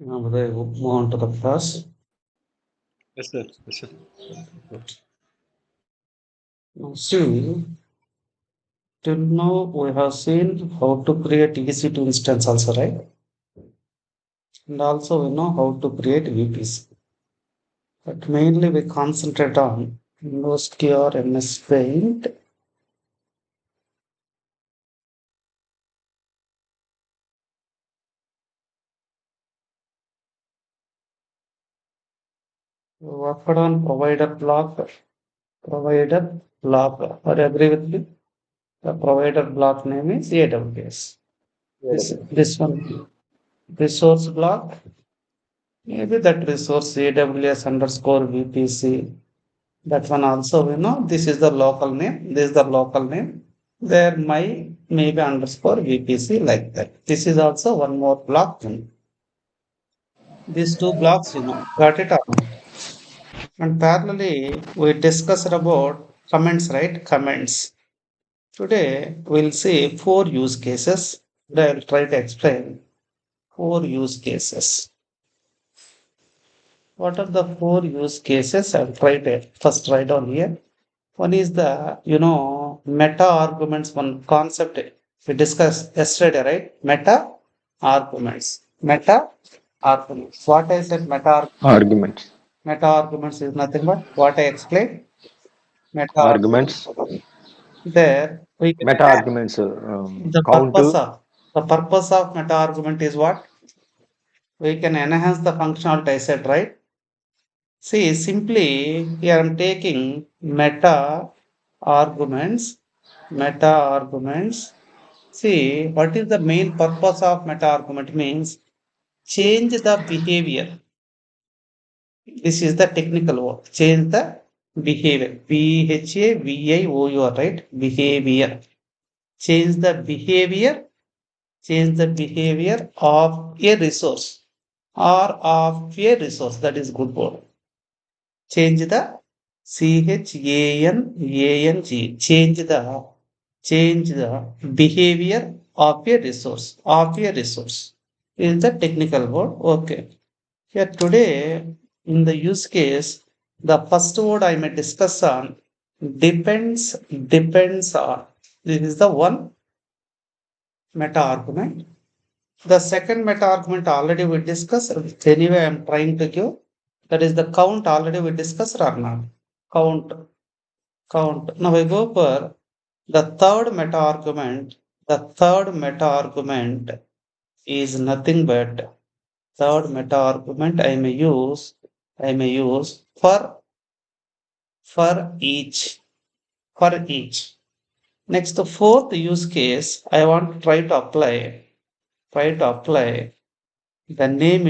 Now they move on to the class. Yes, sir. Yes, sir. Good. Now see, till now we have seen how to create EC2 instance also, right? And also we know how to create VPC. But mainly we concentrate on NoSQL or MS Paint. We worked on provider block. Are you agree with me? The provider block name is AWS. This one resource block. Maybe that resource AWS underscore VPC. That one also, this is the local name. This is the local name. There my maybe underscore VPC like that. This is also one more block. These two blocks, got it or not? And parallelly, we discussed about comments, right? Comments. Today, we'll see four use cases. Today, I'll try to explain four use cases. What are the four use cases? I'll try to first write down here. One is the, meta arguments, one concept we discussed yesterday, right? Meta arguments. Meta arguments. What I said, Arguments. meta arguments is nothing but what I explained. Meta arguments. Arguments. There we can Meta arguments. the Count purpose to of the purpose of meta argument is what? We can enhance the functionality, I said, right? See, simply here I'm taking arguments, meta arguments. See, what is the main purpose of meta argument means change the behavior. This is the technical word. Change the behavior. BHAVIOUR, right? Behavior. Change the behavior. Change the behavior of a resource or of a resource. That is good word. Change the CHANANG. Change the behavior of a resource. Of a resource is the technical word. Okay. Here today in the use case, the first word I may discuss on depends on. This is the one meta argument. The second meta argument already we discussed. Anyway, I'm trying to give. That is the count already we discussed or not. Count, count. Now I go for the third meta argument. The third meta argument is nothing but third meta argument I may use for each for each. Next, the fourth use case I want to try to apply the name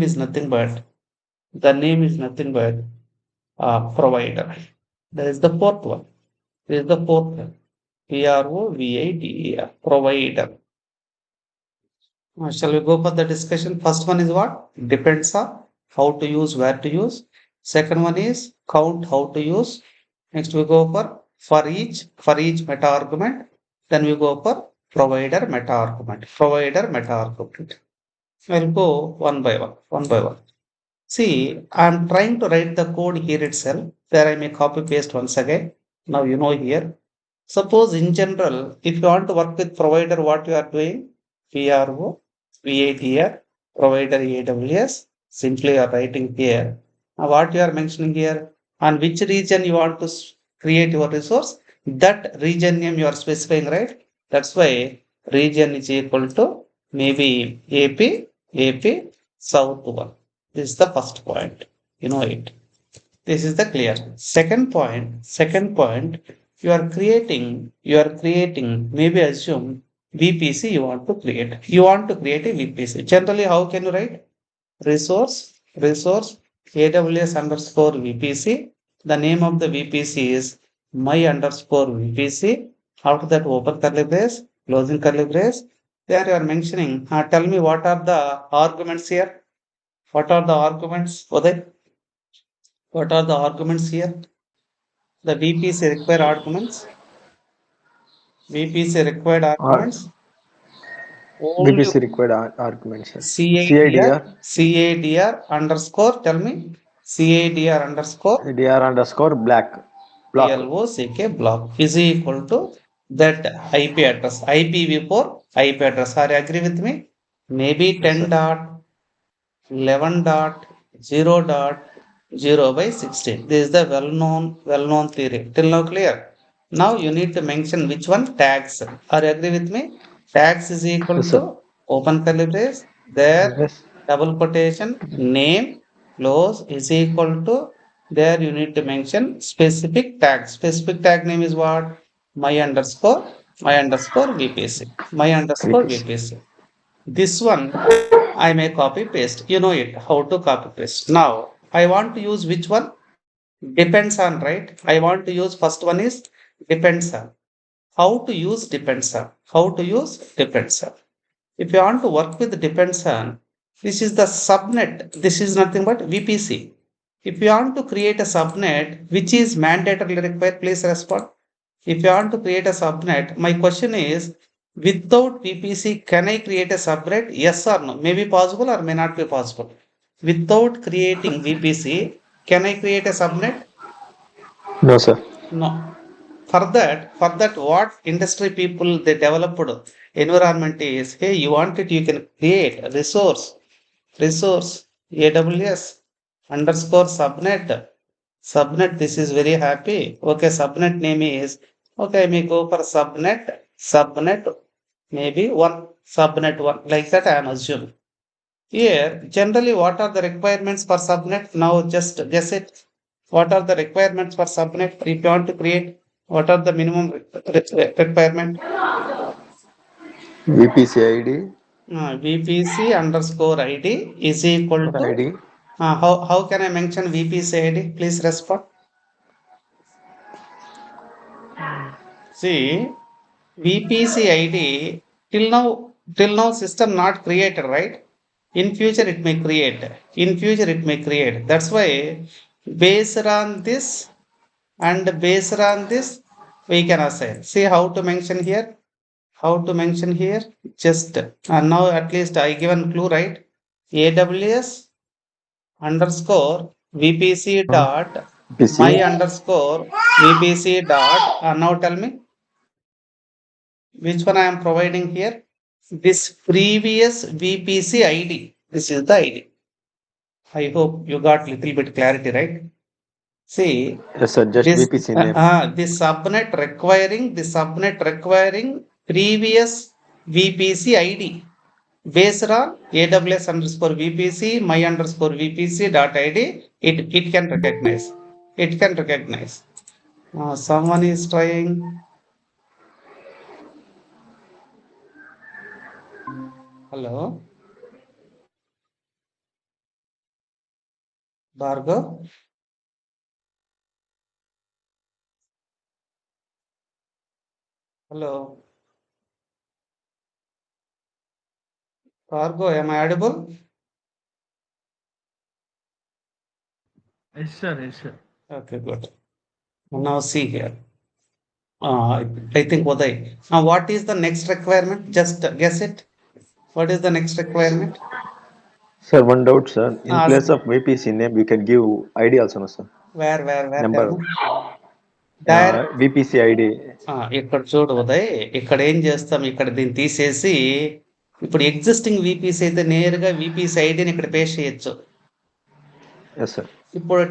is nothing but provider. That is the fourth one. This is the fourth one. PROVIDER, provider. Shall we go for the discussion? First one is what? Depends on how to use, where to use. Second one is count, how to use. Next we go for each meta argument. Then we go for provider meta argument. Provider meta argument. We'll go one by one, one by one. See, I'm trying to write the code here itself. There I may copy paste once again. Now you know here. Suppose in general, if you want to work with provider, what you are doing? PRO, VATR, provider AWS. Simply you are writing here. Now what you are mentioning here, on which region you want to create your resource, that region name you are specifying, right? That's why region is equal to maybe AP South 1. This is the first point. You know it. This is the clear. Second point, you are creating, maybe assume VPC you want to create. You want to create a VPC. Generally, how can you write? Resource, AWS underscore VPC. The name of the VPC is my underscore VPC. After that, open curly brace, closing curly brace. There you are mentioning, tell me what are the arguments here? What are the arguments? Uday? What are the arguments here? The VPC require arguments. VPC required ar- arguments. Only VPC required arguments, sir. CADR, CADR underscore, tell me, CADR underscore CDR underscore block. BLOCK block is equal to that IP address, IPv4 IP address. Are you agree with me? Maybe Yes, 10 sir. dot 11.0.0/16. This is the well-known theory. Till now clear? Now you need to mention which one? Tags. Are you agree with me? Tags is equal Yes, to sir. open curly brace, there Yes. double quotation, name, close is equal to, there you need to mention specific tag. Specific tag name is what? My underscore VPC. My underscore VPC. VPC. This one I may copy paste. You know it, how to copy paste. Now I want to use which one? Depends on, right? I want to use first one is depends on. How to use depends on. How to use depends on. If you want to work with depends on, this is the subnet. This is nothing but VPC. If you want to create a subnet, which is mandatorily required, please respond. If you want to create a subnet, my question is, without VPC, can I create a subnet? Yes or no? May be possible or may not be possible. Without creating VPC, can I create a subnet? No, sir. No. For that, what industry people they developed environment is, hey, you want it, you can create a resource AWS underscore subnet. This is very happy. Okay, subnet name is, okay, may go for subnet maybe one, subnet one, like that I am assuming. Here, generally, what are the requirements for subnet? Now, just guess it. What are the requirements for subnet? If you want to create, what are the minimum requirement? VPC ID VPC underscore ID is equal or to, ID. how can I mention VPC ID? Please respond. See, VPC ID till now system not created, right? In future it may create. In future it may create. That's why based on this and based on this we can assign. See how to mention here. How to mention here? Just and now at least I given clue, right? AWS underscore VPC dot VPC. my underscore VPC dot. Now tell me which one I am providing here. This previous VPC ID. This is the ID. I hope you got little bit clarity, right? See, Yes, sir. Just VPC name. this subnet requiring previous VPC ID based on AWS underscore VPC, my underscore VPC dot ID. It can recognize. It can recognize. Someone is trying. Hello, Bhargav. Hello, Bhargav. Am I audible? Yes, sir. Yes, sir. Okay, good. Now see here. I think Uday. Now, what is the next requirement? Just guess it. What is the next requirement? Sir, one doubt, sir. In Ask place of VPC name, we can give ID also, no, sir. where tell Number. me. Direct VPC ID. ఇక్కడ చూడు ఉదయ్, ఇక్కడ ఏం చేస్తాం, ఇక్కడ దీన్ని తీసేసి ఇప్పుడు existing VPC అయితే నేరుగా వీపీసీ ఐడిని ఇక్కడ పేస్ట్ చేయొచ్చు. Yes, sir. ఇప్పుడు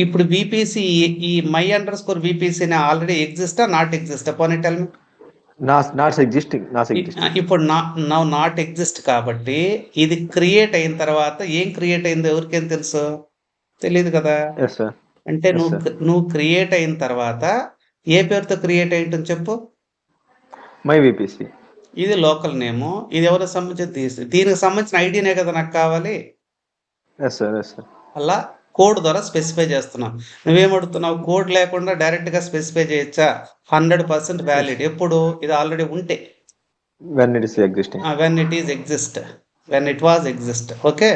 ఇప్పుడు వీపీసీ ఈ my underscore VPC already ఎగ్జిస్టా నాట్ ఎగ్జిస్టా? పోనీ tell me. Not existing. Not existing. ఇప్పుడు నాట్ ఎగ్జిస్ట్ కాబట్టి ఇది క్రియేట్ అయిన తర్వాత ఏం క్రియేట్ అయిందో ఎవరికేం తెలుసు? తెలియదు కదా. Yes, sir. అంటే Yes, sir. నువ్వు క్రియేట్ అయిన తర్వాత ఏ పేరుతో క్రియేట్ అయ్యింటుంది చెప్పు? My VPC. ఇది లోకల్ నేము. ఇది ఎవరికి సంబంధించి? దీనికి సంబంధించిన ఐడినే కదా నాకు కావాలి. Yes, sir. Yes, sir. అలా కోడ్ ద్వారా స్పెసిఫై చేస్తున్నాం. నువ్వేమడుగుతున్నావు? కోడ్ లేకుండా డైరెక్ట్ గా స్పెసిఫై చేయొచ్చా? 100% వ్యాలిడ్. ఎప్పుడు? ఇది ఆల్రెడీ ఉంటే. When it is existing. When it is exist. When it was exist. Okay.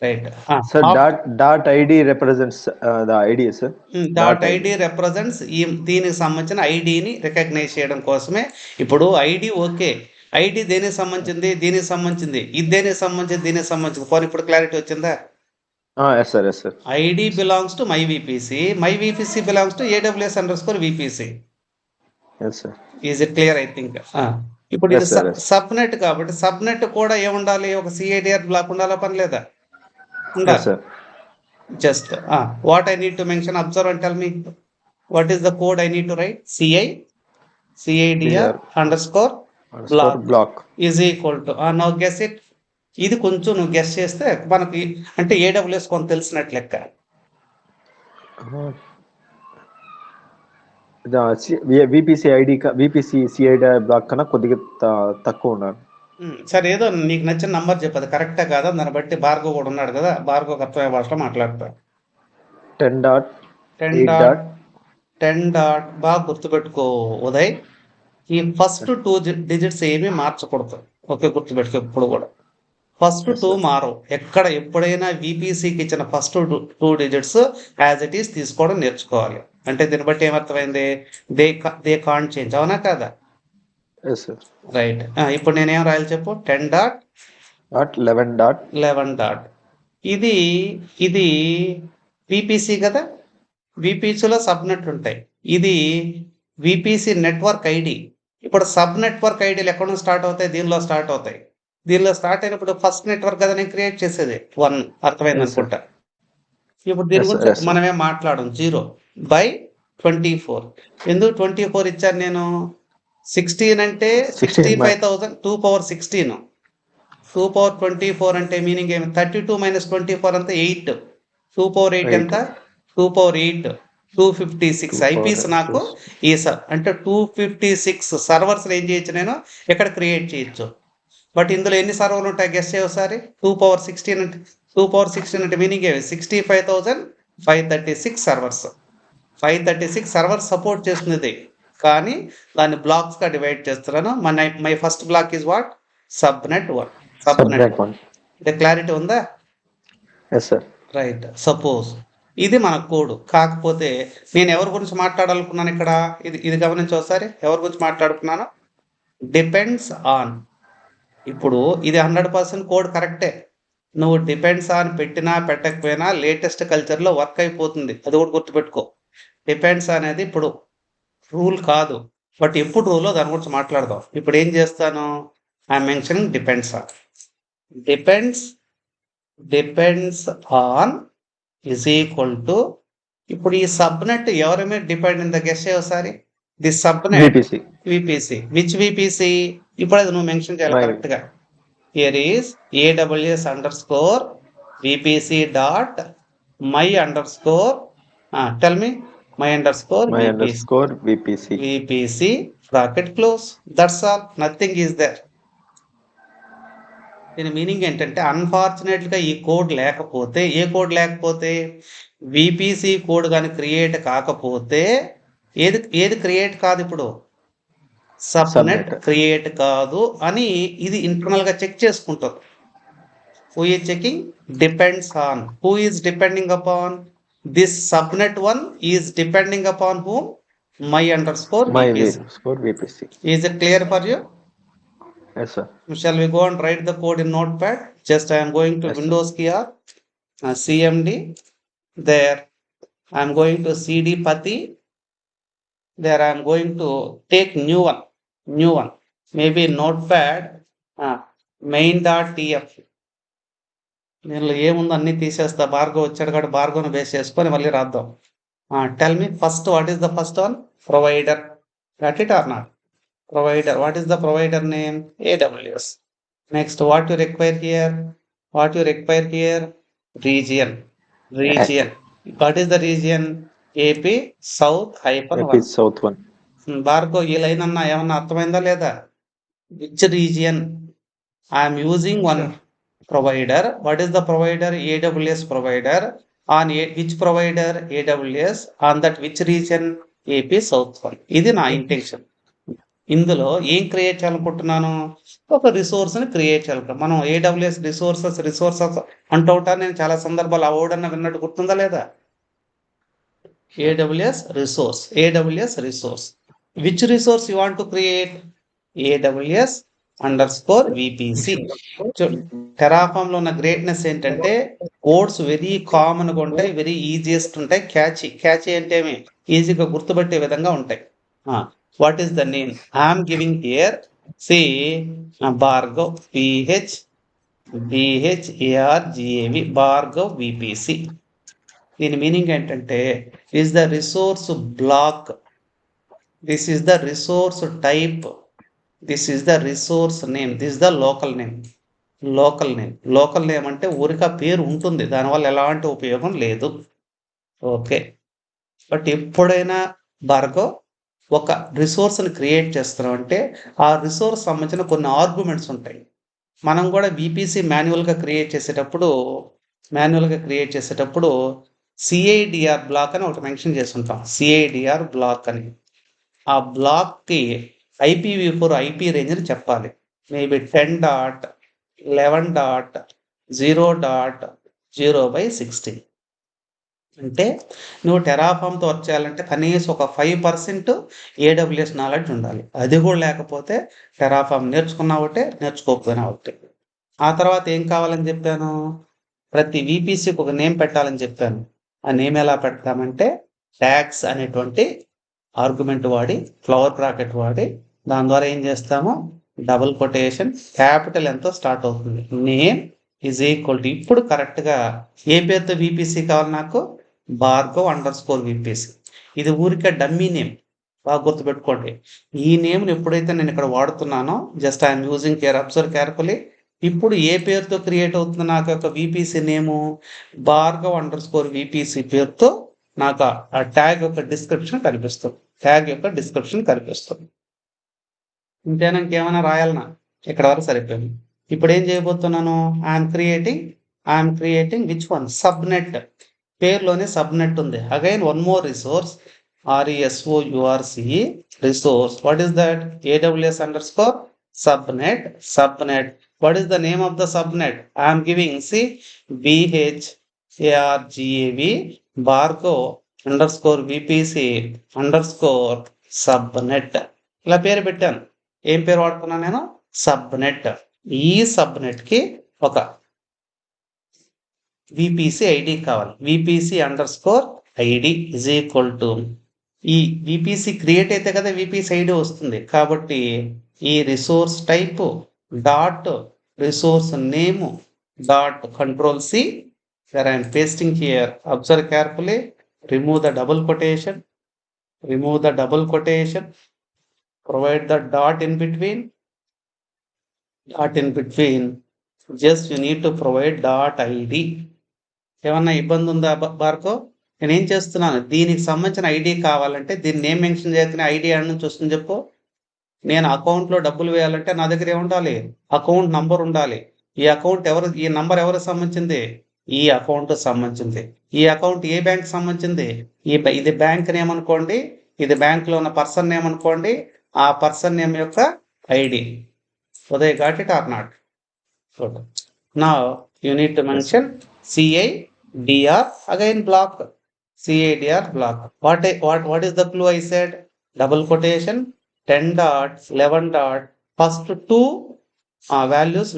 Right. Sir, dot ID represents the ID, sir. Dot ID represents దీనికి సంబంధించిన ఐడిని రికగ్నైజ్ చేయడం కోసమే. ఇప్పుడు ఐడి ఓకే, ఐడి దేనికి సంబంధించింది, దీనికి సంబంధించింది, ఇది దేనికి సంబంధించింది, దీనికి సంబంధించింది. పోనీ ఇప్పుడు క్లారిటీ వచ్చిందా? Yes sir, yes sir. ID belongs to my VPC, my VPC belongs to AWS underscore VPC. Yes sir. Is it clear? I think. ఇప్పుడు ఇది Yes, sir, yes. సబ్నెట్ కాబట్టి సబ్నెట్ కూడా ఏముండాలి, ఒక CIDR బ్లాక్ ఉండాలా పని లేదా? ఎస్ ఉండాలి. Sir. Just what I need to mention, observe and tell me what is the code I need to write. CIDR underscore block is equal to now guess it. ఇది కొంచెం నువ్వు guess చేస్తే మనకి అంటే AWS కొంత తెలిసినట్లు లెక్క. VPC ID VPC CID block కన్నా కొద్దిగా తక్కువ ఉన్నాడు. సరే, ఏదో నీకు నచ్చిన నంబర్ చెప్పదు, కరెక్టా కాదా దాన్ని బట్టి భార్గవ్ కూడా ఉన్నాడు కదా, భార్గవ్ అర్థమయ్యే భాషలో మాట్లాడతాడు. 10. బాగా గుర్తుపెట్టుకో ఉదయ్, ఈ ఫస్ట్ 2 డిజిట్స్ ఏమీ మార్చకూడదు. ఓకే, గుర్తుపెట్టుకో ఎప్పుడు కూడా ఫస్ట్ 2 మారవు. ఎప్పుడైనా విపిసికి ఇచ్చిన first 2 digits as it is తీసుకోవడం నేర్చుకోవాలి. అంటే దీన్ని బట్టి ఏమర్థమైంది, దే కాంట్ చేంజ్, అవునా కాదా? రైట్. ఇప్పుడు నేనేం రాయాలి చెప్పు. 10.11. ఇది విపిసి కదా, విపిసిలో సబ్నెట్ ఉంటాయి. ఇది విపిసి నెట్వర్క్ ఐడి. ఇప్పుడు సబ్ నెట్వర్క్ ఐడీలు ఎక్కడ నుంచి స్టార్ట్ అవుతాయి, దీనిలో స్టార్ట్ అవుతాయి. దీనిలో స్టార్ట్ అయినప్పుడు ఫస్ట్ నెట్వర్క్ కదా నేను క్రియేట్ చేసేది 1, అర్థమైంది అనుకుంటా. ఇప్పుడు దీని గురించి మనమేం మాట్లాడడం. 0/24. ఎందుకు 24 ఇచ్చాను నేను? 16 అంటే 65,000 2/16. 2/24 అంటే మీనింగ్ ఏమి? 32 - 24 అంతా 8. 2/8 ఎంత? 2/8. 256 ఐపీస్ నాకు ఈ అంటే 256 సర్వర్స్ ఏం చేయొచ్చు నేను ఇక్కడ క్రియేట్ చేయొచ్చు. బట్ ఇందులో ఎన్ని సర్వర్లు ఉంటాయి గెస్ చేయొకసారి. 2/16 అంటే 2/16 అంటే మీనింగ్ ఏమి? 65,536 సర్వర్స్. 536 సర్వర్స్ సపోర్ట్ చేస్తుంది, కానీ దాన్ని బ్లాక్స్ గా డివైడ్ చేస్తున్నాను. My first block is what? Subnet 1. ఇది క్లారిటీ ఉందా? రైట్. సపోజ్ ఇది మన కోడ్. కాకపోతే నేను ఎవరి గురించి మాట్లాడాలనుకున్నాను ఇక్కడ, ఇది గమనించి ఒకసారి. ఎవరి గురించి మాట్లాడుకున్నాను? Depends on. ఇప్పుడు ఇది 100% కోడ్ కరెక్టే. నువ్వు డిపెండ్స్ ఆన్ పెట్టినా పెట్టకపోయినా లేటెస్ట్ కల్చర్లో వర్క్ అయిపోతుంది. అది కూడా గుర్తుపెట్టుకో. డిపెండ్స్ అనేది ఇప్పుడు రూల్ కాదు, బట్ ఎప్పుడు రూల్లో దాని గురించి మాట్లాడదాం. ఇప్పుడు ఏం చేస్తాను? I'm mentioning depends on. Depends on is equal to, ఇప్పుడు ఈ సబ్నెట్ ఎవరి మీద డిపెండ్ అయిందో గెస్ ఒకసారి. The subnet VPC. Which VPC? ఇప్పుడు అది నువ్వు మెన్షన్ చేయాలి కరెక్ట్ గా. Here is AWS underscore VPC dot my underscore tell me my underscore VPC bracket close. That's all, nothing is there. దీని మీనింగ్ ఏంటంటే అన్ఫార్చునేట్గా ఈ కోడ్ లేకపోతే, ఏ కోడ్ లేకపోతే, విపిసి కోడ్ కానీ క్రియేట్ కాకపోతే ఏది క్రియేట్ కాదు. ఇప్పుడు సబ్నెట్ క్రియేట్ కాదు అని ఇది ఇంటర్నల్ గా చెక్ చేసుకుంటుంది. Who is checking? Depends on. Who is depending upon? This subnet 1 is depending upon whom? My underscore VPC. Is it clear for you? Yes, sir. Shall we go and write the code in Notepad? Just I am going to Windows key or CMD. There I am going to CD Pati. There I am going to take new one. Maybe Notepad main.tf. నేను ఏముందో అన్ని తీసేస్తా. భార్గవ్ వచ్చాడు కాబట్టి భార్గవ్ను base చేసుకొని మళ్ళీ రాద్దాం. Tell me first, what is the first one? Provider. Got it or not? Provider. What is the provider name? AWS. Next, what you require here? Region. What is the region? AP South -1. South 1. Barco, ఈ line అన్నా ఏమన్నా అర్థమైందా లేదా? Which region? I am using one provider. What is the provider? AWS provider. On which provider? AWS. On that which region? AP South 1. ఇది నా intention. ఇందులో ఏం create చేయాలనుకుంటున్నాను? ఒక రిసోర్స్ని క్రియేట్ చేయాలి. మనం AWS రిసోర్సెస్ అంటూ ఉంటాను నేను చాలా సందర్భాలు. ఆ ఓడన్న విన్నట్టు గుర్తుందా లేదా? AWS resource. Which resource you want to create? AWS underscore VPC. Terraform లో ఉన్న గ్రేట్నెస్ ఏంటంటే కోడ్స్ వెరీ కామన్ గా ఉంటాయి, వెరీ ఈజియెస్ట్ ఉంటాయి, క్యాచీ అంటే ఏమి ఈజీగా గుర్తుపట్టే విధంగా ఉంటాయి. What is the name I'm giving here? See Bhargav, BHARGAV, Bhargav VPC. దీని మీనింగ్ ఏంటంటే is the resource block, this is the resource type, this is the resource name, this is the local name. Local name అంటే ఊరిక పేరు ఉంటుంది, దానివల్ల ఎలాంటి ఉపయోగం లేదు. ఓకే, బట్ ఎప్పుడైనా భార్గవ్ ఒక రిసోర్స్ని క్రియేట్ చేస్తున్నాం అంటే ఆ రిసోర్స్ సంబంధించిన కొన్ని ఆర్గ్యుమెంట్స్ ఉంటాయి. మనం కూడా బీపీసీ మాన్యువల్గా క్రియేట్ చేసేటప్పుడు సిఐడిఆర్ బ్లాక్ అని ఒకటి మెన్షన్ చేస్తుంటాం. సిఐడిఆర్ బ్లాక్ అని, ఆ బ్లాక్కి IPv4 IP రేంజ్ అని చెప్పాలి. మేబీ 10.11.0.0/16. అంటే నువ్వు టెరాఫామ్తో వర్క్ చేయాలంటే కనీసం ఒక 5% AWS నాలెడ్జ్ ఉండాలి. అది కూడా లేకపోతే టెరాఫామ్ నేర్చుకున్నా ఒకటే, నేర్చుకోకపోయినా ఒకటే. ఆ తర్వాత ఏం కావాలని చెప్పాను? ప్రతి విపిసికి ఒక నేమ్ పెట్టాలని చెప్పాను. ఆ నేమ్ ఎలా పెడతామంటే ట్యాగ్స్ అనేటువంటి ఆర్గ్యుమెంట్ వాడి, ఫ్లవర్ బ్రాకెట్ వాడి, దాని ద్వారా ఏం చేస్తాము? డబుల్ కొటేషన్, క్యాపిటల్ ఎంతో స్టార్ట్ అవుతుంది, నేమ్ ఈజ్ ఈక్వల్ టు, ఇప్పుడు కరెక్ట్గా ఏ పేరుతో విపిసి కావాలి నాకు? Bhargav underscore VPC. ఇది ఊరికే డమ్మీ నేమ్, బాగా గుర్తుపెట్టుకోండి. ఈ నేమ్ని ఎప్పుడైతే నేను ఇక్కడ వాడుతున్నానో, just I'm using care, observe carefully. ఇప్పుడు ఏ పేరుతో క్రియేట్ అవుతుంది నాకు యొక్క VPC name? Bhargav underscore VPC పేరుతో నాకు ఆ ట్యాగ్ యొక్క డిస్క్రిప్షన్ కనిపిస్తుంది. ఇంతేనా? ఇంకేమైనా రాయాలనా? ఇక్కడ వరకు సరిపోయింది. ఇప్పుడు ఏం చేయబోతున్నాను? I'm creating which one? Subnet. పేరులోనే సబ్నెట్ ఉంది. Again one more resource, RESOURCE resource. What is that? AWS underscore subnet. What is the name of the subnet? I am giving, see, BHARGAV Bhargav underscore VPC underscore subnet. ఇలా పేరు పెట్టాను. ఏం పేరు వాడుతున్నాను నేను? Subnet. ఈ సబ్నెట్కి ఒక విపిసి ఐడి కావాలి. VPC underscore ID is equal to, ఈ విపిసి క్రియేట్ అయితే కదా విపిసి ఐడి వస్తుంది. కాబట్టి ఈ resource type dot resource name dot control-C, where I am pasting here. Observe carefully. Remove the double quotation. Provide the dot in between. Just you need to provide dot ID. ఏమన్నా ఇబ్బంది ఉందా భార్గవ్? నేనేం చేస్తున్నాను, దీనికి సంబంధించిన ఐడి కావాలంటే దీన్ని name mention చేయకనే ID ఆడ నుంచి వస్తుంది చెప్పు. నేను అకౌంట్లో డబ్బులు వేయాలంటే నా దగ్గర ఏముండాలి? అకౌంట్ నంబర్ ఉండాలి. ఈ నంబర్ ఎవరికి సంబంధించింది? ఈ అకౌంట్ సంబంధించింది. ఈ అకౌంట్ ఏ బ్యాంక్ సంబంధించింది? ఇది బ్యాంక్ నేమ్ అనుకోండి, ఇది బ్యాంక్లో ఉన్న పర్సన్ నేమ్ అనుకోండి, ఆ పర్సన్ నేమ్ యొక్క ID. Uday, got it or not? Good. Now you need to mention CIDR, again block, CIDR block. What is the clue I said? Double quotation, 10.11. First two values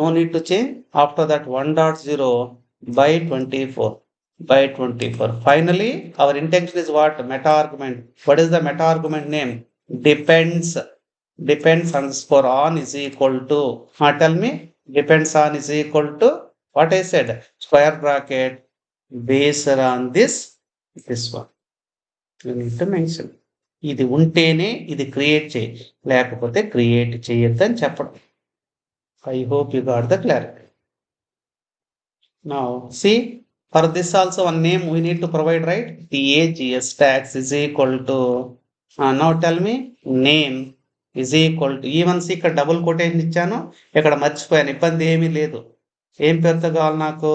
no need to change. After that 1.0/24. Finally, our intention is what? Meta argument. What is the meta argument name? Depends underscore on is equal to, tell me, depends on is equal to what I said, square bracket based on this one. You need to mention. ఇది ఉంటేనే ఇది create చేయి, లేకపోతే create చేయొద్దని చెప్పడం. I hope you got the clarity. Now see, for this also one name we need to provide, right? TAGS tags is equal to, now tell me, name is equal to, even see ఇక్కడ double quotation ఇచ్చాను, ఇక్కడ మర్చిపోయాను, ఇబ్బంది ఏమీ లేదు. ఏం పేరుతో కావాలి నాకు?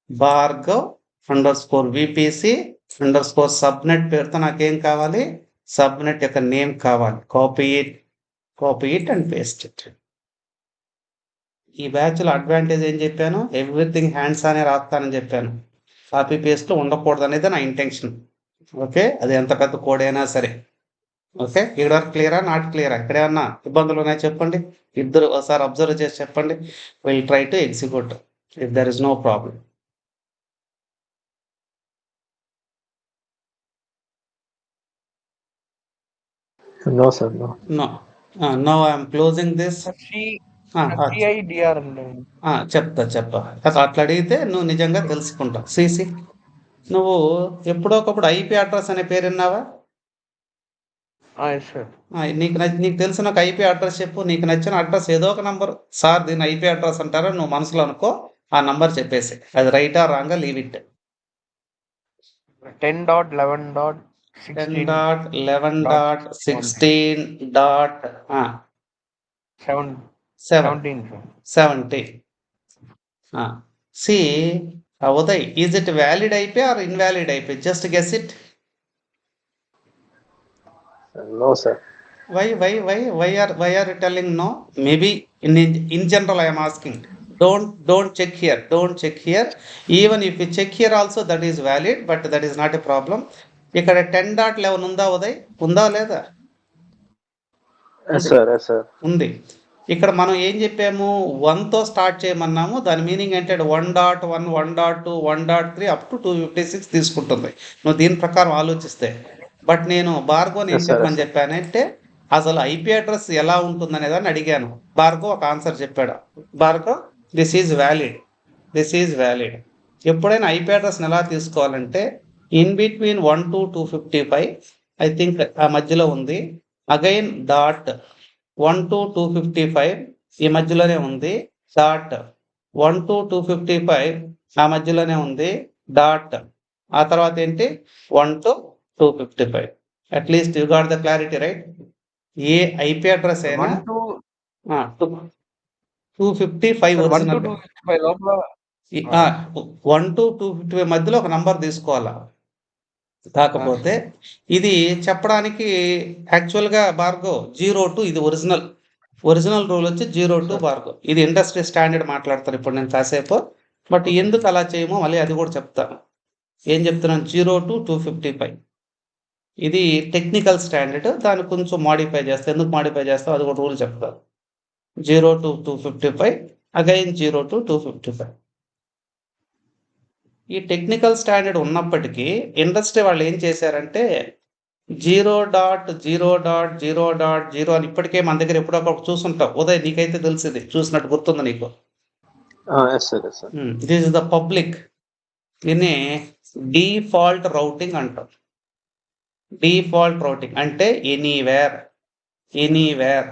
Bhargav underscore VPC underscore subnet పేరుతో నాకేం కావాలి? సబ్నెట్ యొక్క నేమ్ కావాలి. Copy it and paste it. ఈ బ్యాచ్లో అడ్వాంటేజ్ ఏం చెప్పాను? ఎవ్రీథింగ్ హ్యాండ్స్ అనే రాస్తానని చెప్పాను. కాపీ పేస్ట్లో ఉండకూడదు అనేది నా ఇంటెన్షన్. ఓకే, అది ఎంత పెద్ద కోడ్ అయినా సరే. ఓకే, ఇక్కడ వరకు క్లియరా, నాట్ క్లియరా? ఇక్కడ ఏమన్నా ఇబ్బందులు ఉన్నాయా చెప్పండి. ఇద్దరు ఒకసారి అబ్జర్వ్ చేసి చెప్పండి. Will try to execute if there is no problem. No sir, no. No. No I'm closing this. CIDR అండి. చెప్తా అసలు అట్లా అడిగితే నువ్వు నిజంగా తెలుసుకుంటావు. సిసి, నువ్వు ఎప్పుడో ఒకప్పుడు ఐపీ అడ్రస్ అనే పేరు విన్నావా? Yes sir. నీకు తెలిసిన ఒక ఐపీ అడ్రస్ చెప్పు. నీకు నచ్చిన అడ్రస్ ఏదో ఒక నంబర్. సార్ దీన్ని ఐపీ అడ్రస్ అంటారా, నువ్వు మనసులో అనుకో, ఆ నంబర్ చెప్పేసి అది రైటా రాంగా leave it. 10.11.16 10.11.16.17. 17 sir. See, Uday, is it valid IP or invalid IP? Just guess it. No sir. Why are you telling no? Maybe in general I am asking. Don't check here. Don't check here. Even if you check here also, that is valid, but that is not a problem. ఇక్కడ 10.11 ఉందా ఉదయ్? ఉందా లేదా? Yes sir, yes sir. ఉంది. ఇక్కడ మనం ఏం చెప్పాము, 1తో start చేయమన్నాము. దాని మీనింగ్ ఏంటంటే 1.1, 1.2, 1.3 అప్ టు 256 తీసుకుంటుంది నువ్వు దీని ప్రకారం ఆలోచిస్తే. బట్ నేను భార్గవ్ని ఏం Yes, sir. చెప్పమని చెప్పానంటే అసలు ఐపీ అడ్రస్ ఎలా ఉంటుంది అనే దాన్ని అడిగాను. భార్గవ్ ఒక ఆన్సర్ చెప్పాడు. Bhargav, this is valid. ఎప్పుడైనా ఐపీ అడ్రస్ని ఎలా తీసుకోవాలంటే in between 1 to 255 I think ఆ మధ్యలో ఉంది. అగైన్ డాట్ 1 to 255 ఈ మధ్యలోనే ఉంది. డాట్ 1 to 255 ఆ మధ్యలోనే ఉంది. డాట్ ఆ తర్వాత ఏంటి 1 to 255. At least you got the clarity, right? A IP address అయినా 255 ఒరిజినల్ 1 to 255 లోపల 1 to 255 మధ్యలో ఒక నంబర్ తీసుకోవాలా. కాకపోతే ఇది చెప్పడానికి యాక్చువల్గా భార్గవ్ 02 ఇది ఒరిజినల్ రూల్ వచ్చి 02 భార్గవ్. ఇది ఇండస్ట్రీ స్టాండర్డ్ మాట్లాడతారు ఇప్పుడు నేను కాసేపు. బట్ ఎందుకు అలా చేయమో మళ్ళీ అది కూడా చెప్తాను. ఏం చెప్తున్నాను, 0 to 255 ఇది టెక్నికల్ స్టాండర్డ్. దాన్ని కొంచెం మాడిఫై చేస్తా. ఎందుకు మాడిఫై చేస్తావు అది కూడా రూల్ చెప్తారు. 0 to 255 అగైన్ 0 to 255. ఈ టెక్నికల్ స్టాండర్డ్ ఉన్నప్పటికీ ఇండస్ట్రీ వాళ్ళు ఏం చేశారంటే 0.0.0.0 అని ఇప్పటికే మన దగ్గర ఎప్పుడొకప్పుడు చూసుంటావు. ఉదయ్, నీకైతే తెలిసింది, చూసినట్టు గుర్తుంది నీకు. Yes sir, yes sir. This is the public. దీన్ని డిఫాల్ట్ రౌటింగ్ అంటాం. డిఫాల్ట్ రౌటింగ్ అంటే anywhere WHERE.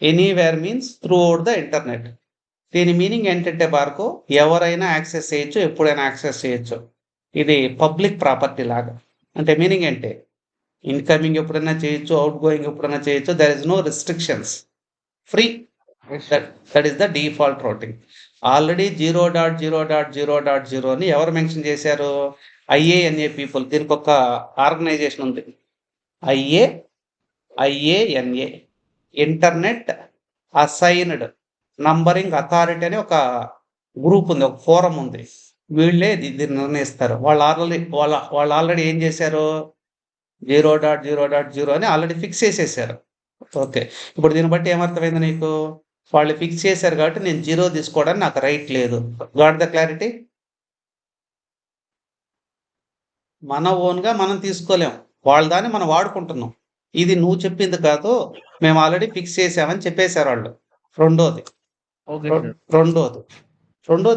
Anywhere means throughout the internet. దీని మీనింగ్ ఏంటంటే భార్గవ్, ఎవరైనా యాక్సెస్ చేయొచ్చు, ఎప్పుడైనా యాక్సెస్ చేయొచ్చు. ఇది పబ్లిక్ ప్రాపర్టీ లాగా. అంటే మీనింగ్ ఏంటి, ఇన్కమింగ్ ఎప్పుడైనా చేయొచ్చు, అవుట్ గోయింగ్ ఎప్పుడైనా చేయొచ్చు. There is no restrictions, free. That is the default routing. Already 0.0.0.0 అని ఎవరు మెన్షన్ చేశారు? IANA people. దీనికి ఒక ఆర్గనైజేషన్ ఉంది, IANA, internet assigned numbering authority అని ఒక గ్రూప్ ఉంది, ఒక ఫోరం ఉంది. వీళ్ళే దీన్ని నిర్ణయిస్తారు. వాళ్ళు ఆల్రెడీ ఏం చేశారు, 0.0.0 అని ఆల్రెడీ ఫిక్స్ చేసేసారు. ఓకే, ఇప్పుడు దీన్ని బట్టి ఏమర్థమైంది నీకు? వాళ్ళు ఫిక్స్ చేశారు కాబట్టి నేను 0 తీసుకోవడానికి నాకు రైట్ లేదు. Got the clarity? మన ఓన్గా మనం తీసుకోలేం, వాళ్ళ దాన్ని మనం వాడుకుంటున్నాం. ఇది నువ్వు చెప్పింది కాదు, మేము ఆల్రెడీ ఫిక్స్ చేసామని చెప్పేశారు వాళ్ళు. రెండోది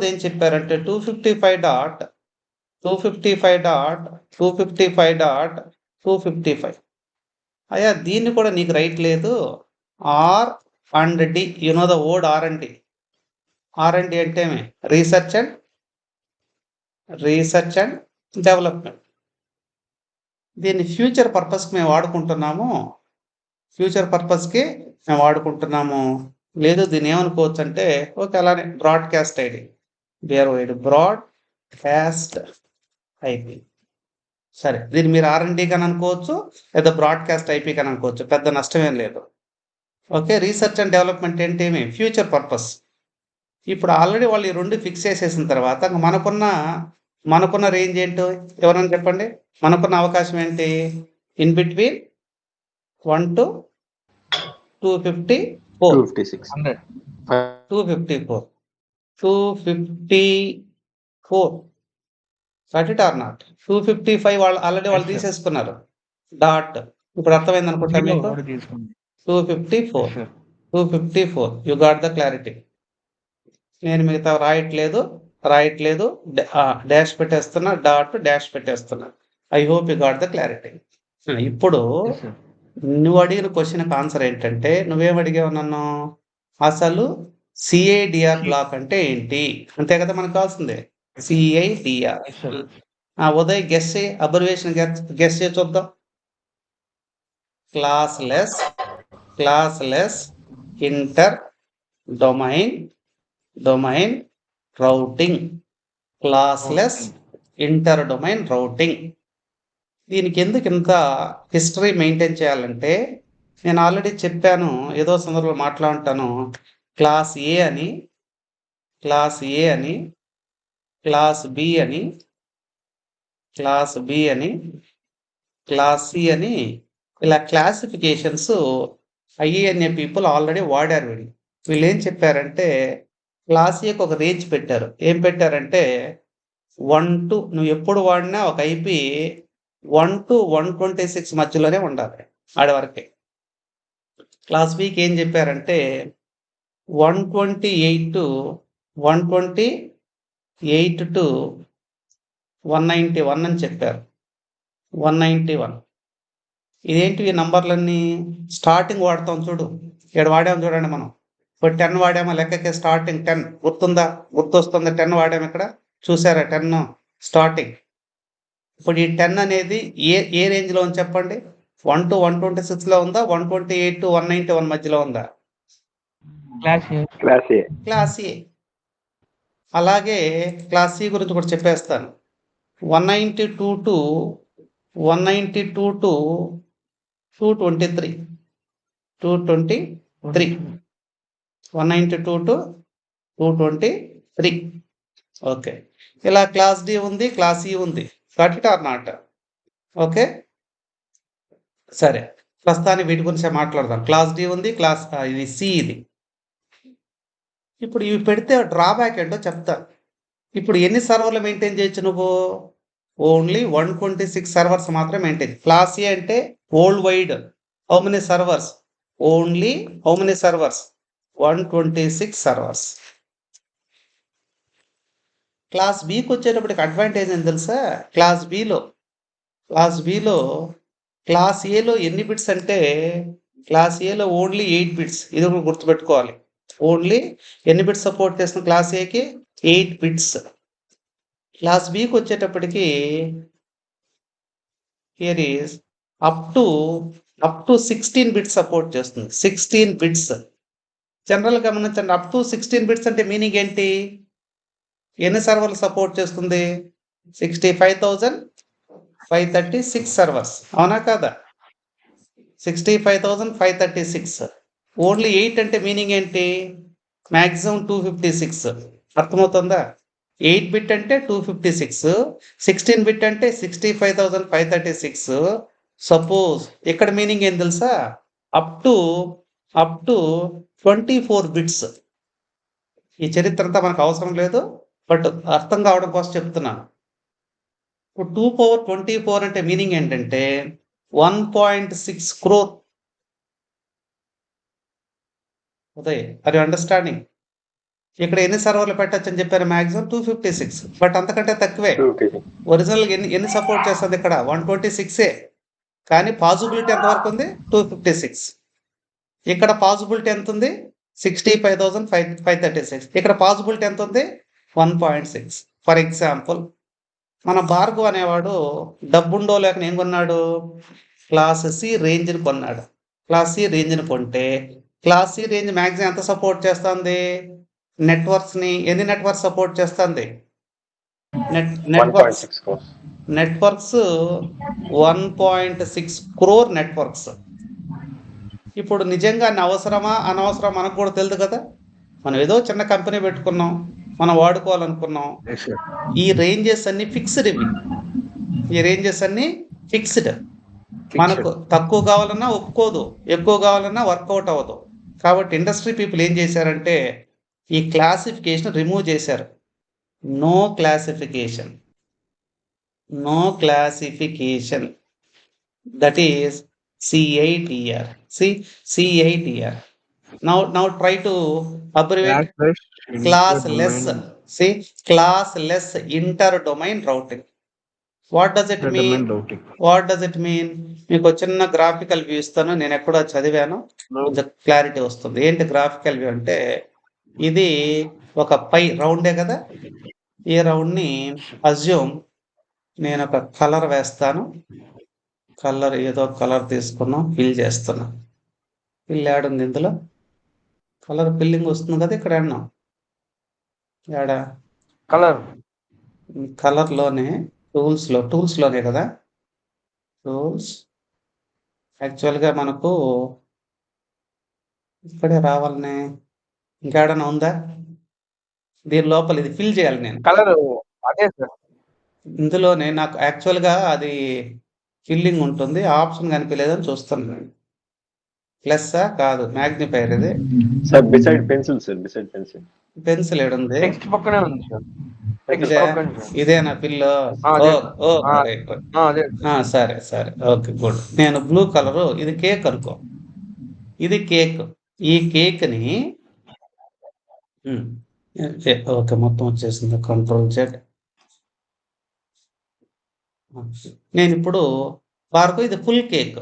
ఏం చెప్పారంటే 255.255.255. అయ్యా, దీన్ని కూడా నీకు రైట్ లేదు. R and D, you know the word R and D. R and D అంటే రీసెర్చ్ అండ్ డెవలప్మెంట్. దీన్ని ఫ్యూచర్ పర్పస్కి మేము వాడుకుంటున్నాము. లేదు, దీన్ని ఏమనుకోవచ్చు అంటే ఓకే అలానే బ్రాడ్కాస్ట్ ఐడి, బ్రాడ్కాస్ట్ ఐపీ. సరే, దీన్ని మీరు R&D కానీ అనుకోవచ్చు, లేదా బ్రాడ్కాస్ట్ ఐపీ కానీ అనుకోవచ్చు, పెద్ద నష్టమేం లేదు. ఓకే, రీసెర్చ్ అండ్ డెవలప్మెంట్ ఏంటి, ఫ్యూచర్ పర్పస్. ఇప్పుడు ఆల్రెడీ వాళ్ళు ఈ రెండు ఫిక్స్ చేసేసిన తర్వాత మనకున్న మనకున్న రేంజ్ ఏంటో ఎవరైనా చెప్పండి. మనకున్న అవకాశం ఏంటి? In between 1 to 254. 256. 100. 254. 254. Got it or not? 255 వాళ్ళు ఆల్రెడీ వాళ్ళు Yes, sir. తీసేసుకున్నారు. డాట్. ఇప్పుడు అర్థమైంది అనుకుంటా జీరో మీకు. కూడా తీసుకోండి. 254. Yes, sir. 254. You got the clarity. నేను మిగతా రాయట్లేదు. డాష్ పెట్టేస్తున్నా, డాట్ డాష్ పెట్టేస్తున్నా. I hope you got the clarity. ఇప్పుడు Yes, sir. నువ్వు అడిగిన క్వశ్చన్కి ఆన్సర్ ఏంటంటే, నువ్వేం అడిగావు నన్ను? అసలు సిఐడిఆర్ బ్లాక్ అంటే ఏంటి? అంతే కదా మనకు కావాల్సిందే. CIDR. Yes, sir. Uday guess చేయి, అబ్జర్వేషన్ గెస్ చేయి చూద్దాం. Classless inter domain routing. Classless inter domain routing. దీనికి ఎందుకు ఇంత హిస్టరీ మెయింటైన్ చేయాలంటే, నేను ఆల్రెడీ చెప్పాను, ఏదో సందర్భంలో మాట్లాడుతాను. క్లాస్ ఏ అని, క్లాస్ బి అని, క్లాస్ సి అని ఇలా క్లాసిఫికేషన్స్ ఐఏఎన్ఏ పీపుల్ ఆల్రెడీ వాడారు. వీళ్ళు ఏం చెప్పారంటే, క్లాస్ ఏకి ఒక రేంజ్ పెట్టారు. ఏం పెట్టారంటే 1 to, నువ్వు ఎప్పుడు వాడినా ఒక ఐపీ 1 to 126 మధ్యలోనే ఉండాలి ఆడి వరకే. క్లాస్ బికి ఏం చెప్పారంటే 128 to 191 అని చెప్పారు. 191. ఇదేంటి ఈ నంబర్లన్నీ? స్టార్టింగ్ వాడతాం చూడు, ఇక్కడ వాడాము చూడండి మనం. ఇప్పుడు 10 వాడామా లెక్కకి? స్టార్టింగ్ 10 గుర్తుందా? గుర్తొస్తుంది. 10 వాడాము ఇక్కడ, చూసారా? 10 స్టార్టింగ్. ఇప్పుడు ఈ 10 అనేది ఏ రేంజ్లో ఉంది చెప్పండి? 1 to 126లో ఉందా? 128 to 191 మధ్యలో ఉందా? క్లాస్ ఏ. అలాగే క్లాస్ సి గురించి కూడా చెప్పేస్తాను. 192 to 223. 192 to 223. ఓకే. ఇలా క్లాస్ డి ఉంది, క్లాస్ ఈ ఉంది. Got it or not? Okay, సరే. ప్రస్తుతానికి వీటి గురించి మాట్లాడదాం. క్లాస్ డి ఉంది, ఇది సి ఇది. ఇప్పుడు ఇవి పెడితే డ్రాబ్యాక్ ఏంటో చెప్తాను. ఇప్పుడు ఎన్ని సర్వర్లు మెయింటైన్ చేయొచ్చు నువ్వు? ఓన్లీ 126 సర్వర్స్ మాత్రం మెయింటైన్. క్లాస్ ఏ అంటే world wide how many servers? Only how many servers? 126 servers. Class బికి వచ్చేటప్పటికి అడ్వాంటేజ్ అని తెలుసా? క్లాస్ బిలో క్లాస్ ఏలో ఎన్ని బిట్స్ అంటే, క్లాస్ ఏలో ఓన్లీ 8 బిట్స్. ఇది కూడా గుర్తుపెట్టుకోవాలి. ఓన్లీ ఎన్ని బిట్స్ సపోర్ట్ చేస్తున్న క్లాస్ ఏకి? 8 బిట్స్. క్లాస్ బికి వచ్చేటప్పటికి here is up to 16 bits support చేస్తుంది. 16 బిట్స్. జనరల్ గమనించండి, అప్ టు 16 బిట్స్ అంటే మీనింగ్ ఏంటి? ఎన్ని సర్వర్లు సపోర్ట్ చేస్తుంది? 65,536 సర్వర్స్. అవునా కాదా? 65,536. ఓన్లీ 8 అంటే మీనింగ్ ఏంటి? మ్యాక్సిమం 256. అర్థమవుతుందా? 8 బిట్ అంటే 256, 16 బిట్ అంటే 65,536. సపోజ్ ఇక్కడ మీనింగ్ ఏం తెలుసా? Up to 24 bits. ఈ చరిత్ర అంతా మనకు అవసరం లేదు, బట్ అర్థం కావడం కోసం చెప్తున్నాను. ఇప్పుడు 2^24 అంటే మీనింగ్ ఏంటంటే 1.6 crore. Uday, are you understanding? ఇక్కడ ఎన్ని సర్వర్లు పెట్టచ్చు అని చెప్పారు? మ్యాక్సిమం 256, బట్ అంతకంటే తక్కువే. ఒరిజినల్ ఎన్ని సపోర్ట్ చేస్తుంది ఇక్కడ? 126ఏ, కానీ పాసిబిలిటీ ఎంతవరకు ఉంది? 256. ఇక్కడ పాసిబిలిటీ ఎంత ఉంది? 65,536. ఇక్కడ పాసిబిలిటీ ఎంత ఉంది? 1.6. ఫర్ ఎగ్జాంపుల్, మన భార్గవ్ అనేవాడు డబ్బుండో లేక ఏం కొన్నాడు? క్లాస్ సి రేంజ్ని కొన్నాడు. క్లాస్ సి రేంజ్ని కొంటే, క్లాస్ సి రేంజ్ మ్యాక్సిమం ఎంత సపోర్ట్ చేస్తుంది? నెట్వర్క్స్ని ఎన్ని నెట్వర్క్స్ సపోర్ట్ చేస్తుంది? Networks 1.6 crore networks. ఇప్పుడు నిజంగా అవసరమా అనవసరం మనకు కూడా తెలియదు కదా. మనం ఏదో చిన్న కంపెనీ పెట్టుకున్నాం, మనం వాడుకోవాలనుకున్నాం. Yes sir. ఈ రేంజెస్ అన్ని ఫిక్స్డ్ ఇవి. ఈ రేంజెస్ అన్ని ఫిక్స్డ్. మనకు తక్కువ కావాలన్నా ఒప్పుకోదు, ఎక్కువ కావాలన్నా వర్కౌట్ అవ్వదు. కాబట్టి ఇండస్ట్రీ పీపుల్ ఏం చేశారంటే ఈ క్లాసిఫికేషన్ రిమూవ్ చేశారు. No classification, no classification, that is CITR. See, CITR. Now try to abbreviate classless. See, classless inter-domain routing. What does it mean? What does it mean? మీకు చిన్న graphical view ఇస్తాను. నేను ఎక్కడో చదివాను, కొంచెం క్లారిటీ వస్తుంది. ఏంటి గ్రాఫికల్ వ్యూ అంటే, ఇది ఒక పై రౌండే కదా. ఈ రౌండ్ని అజ్యూమ్ నేను ఒక కలర్ వేస్తాను. కలర్ ఏదో కలర్ తీసుకున్నాం, ఫిల్ చేస్తున్నా. ఫిల్ యాడ్ ఉంది ఇందులో, కలర్ ఫిల్లింగ్ వస్తుంది కదా. ఇక్కడ అన్నాం యాడ కలర్లోనే టూల్స్లోనే కదా. టూల్స్ యాక్చువల్గా మనకు ఇక్కడే రావాలనే, ఇంకేడన్నా ఉందా దీని లోపల? ఇది ఫిల్ చేయాలి నేను కలర్ అదే సార్. ఇందులోనే నాకు యాక్చువల్గా అది ఫిల్లింగ్ ఉంటుంది, ఆప్షన్ కనిపించలేదని చూస్తున్నాను. ప్లస్సా కాదు, మ్యాగ్నిఫైర్ ఇది. Sir beside pencil, sir beside pencil. Pencil ఏడుంది? టెక్స్ట్ పక్కనే ఉంది సార్. టెక్స్ట్ పక్కనే సార్. ఇదేనా పిల్లో? అదే. అదే. సరే సరే, ఓకే గుడ్. నేను బ్లూ కలరు, ఇది కేక్ అనుకో, ఇది కేక్. ఈ కేక్ని ఓకే మొత్తం వచ్చేసింది. Ctrl+Z. నేను ఇప్పుడు భార్గవ్ ఇది ఫుల్ కేక్.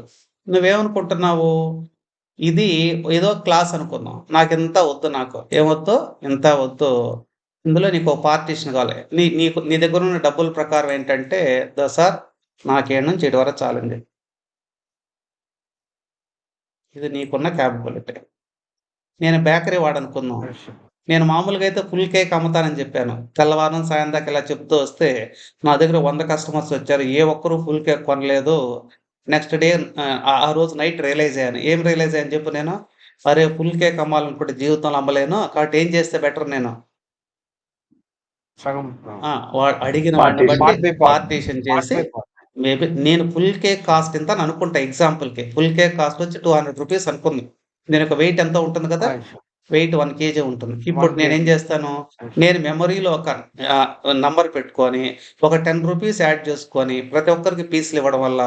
నువ్వేమనుకుంటున్నావు? ఇది ఏదో క్లాస్ అనుకున్నాం. నాకు ఇంత వద్దు, నాకు ఏమొద్దు, ఇంత వద్దు. ఇందులో నీకు ఒక పార్టీషన్ కావాలి. నీ దగ్గర ఉన్న డబ్బుల ప్రకారం ఏంటంటే, సార్ నాకేడు నుంచి ఇటు వరకు చాలండి. ఇది నీకున్న క్యాపబిలిటీ. నేను బేకరీ వాడనుకుందాం. నేను మామూలుగా అయితే ఫుల్ కేక్ అమ్ముతానని చెప్పాను. తెల్లవారం సాయం దాకా ఇలా చెప్తూ వస్తే నా దగ్గర 100 కస్టమర్స్ వచ్చారు. ఏ ఒక్కరూ ఫుల్ కేక్ కొనలేదు. నెక్స్ట్ డే ఆ రోజు నైట్ రియలైజ్ అయ్యాను. ఏం రియలైజ్ అయ్యాను చెప్పు నేను? అరే ఫుల్ కేక్ అమ్మాలనుకుంటే జీవితంలో అమ్మలేను, కాబట్టి ఏం చేస్తే బెటర్? నేను అడిగిన వాడిని బట్టి పార్టీషన్ చేసి, మేబీ నేను ఫుల్ కేక్ కాస్ట్ ఎంత అని అనుకుంటా. ఎగ్జాంపుల్కి ఫుల్ కేక్ కాస్ట్ వచ్చి 200 రూపీస్ అనుకుంది. నేను ఒక వెయిట్ ఎంత ఉంటుంది కదా, వెయిట్ 1 kg ఉంటుంది. ఇప్పుడు నేనేం చేస్తాను, నేను మెమరీలో ఒక నంబర్ పెట్టుకొని ఒక 10 రూపీస్ యాడ్ చేసుకొని ప్రతి ఒక్కరికి పీసులు ఇవ్వడం వల్ల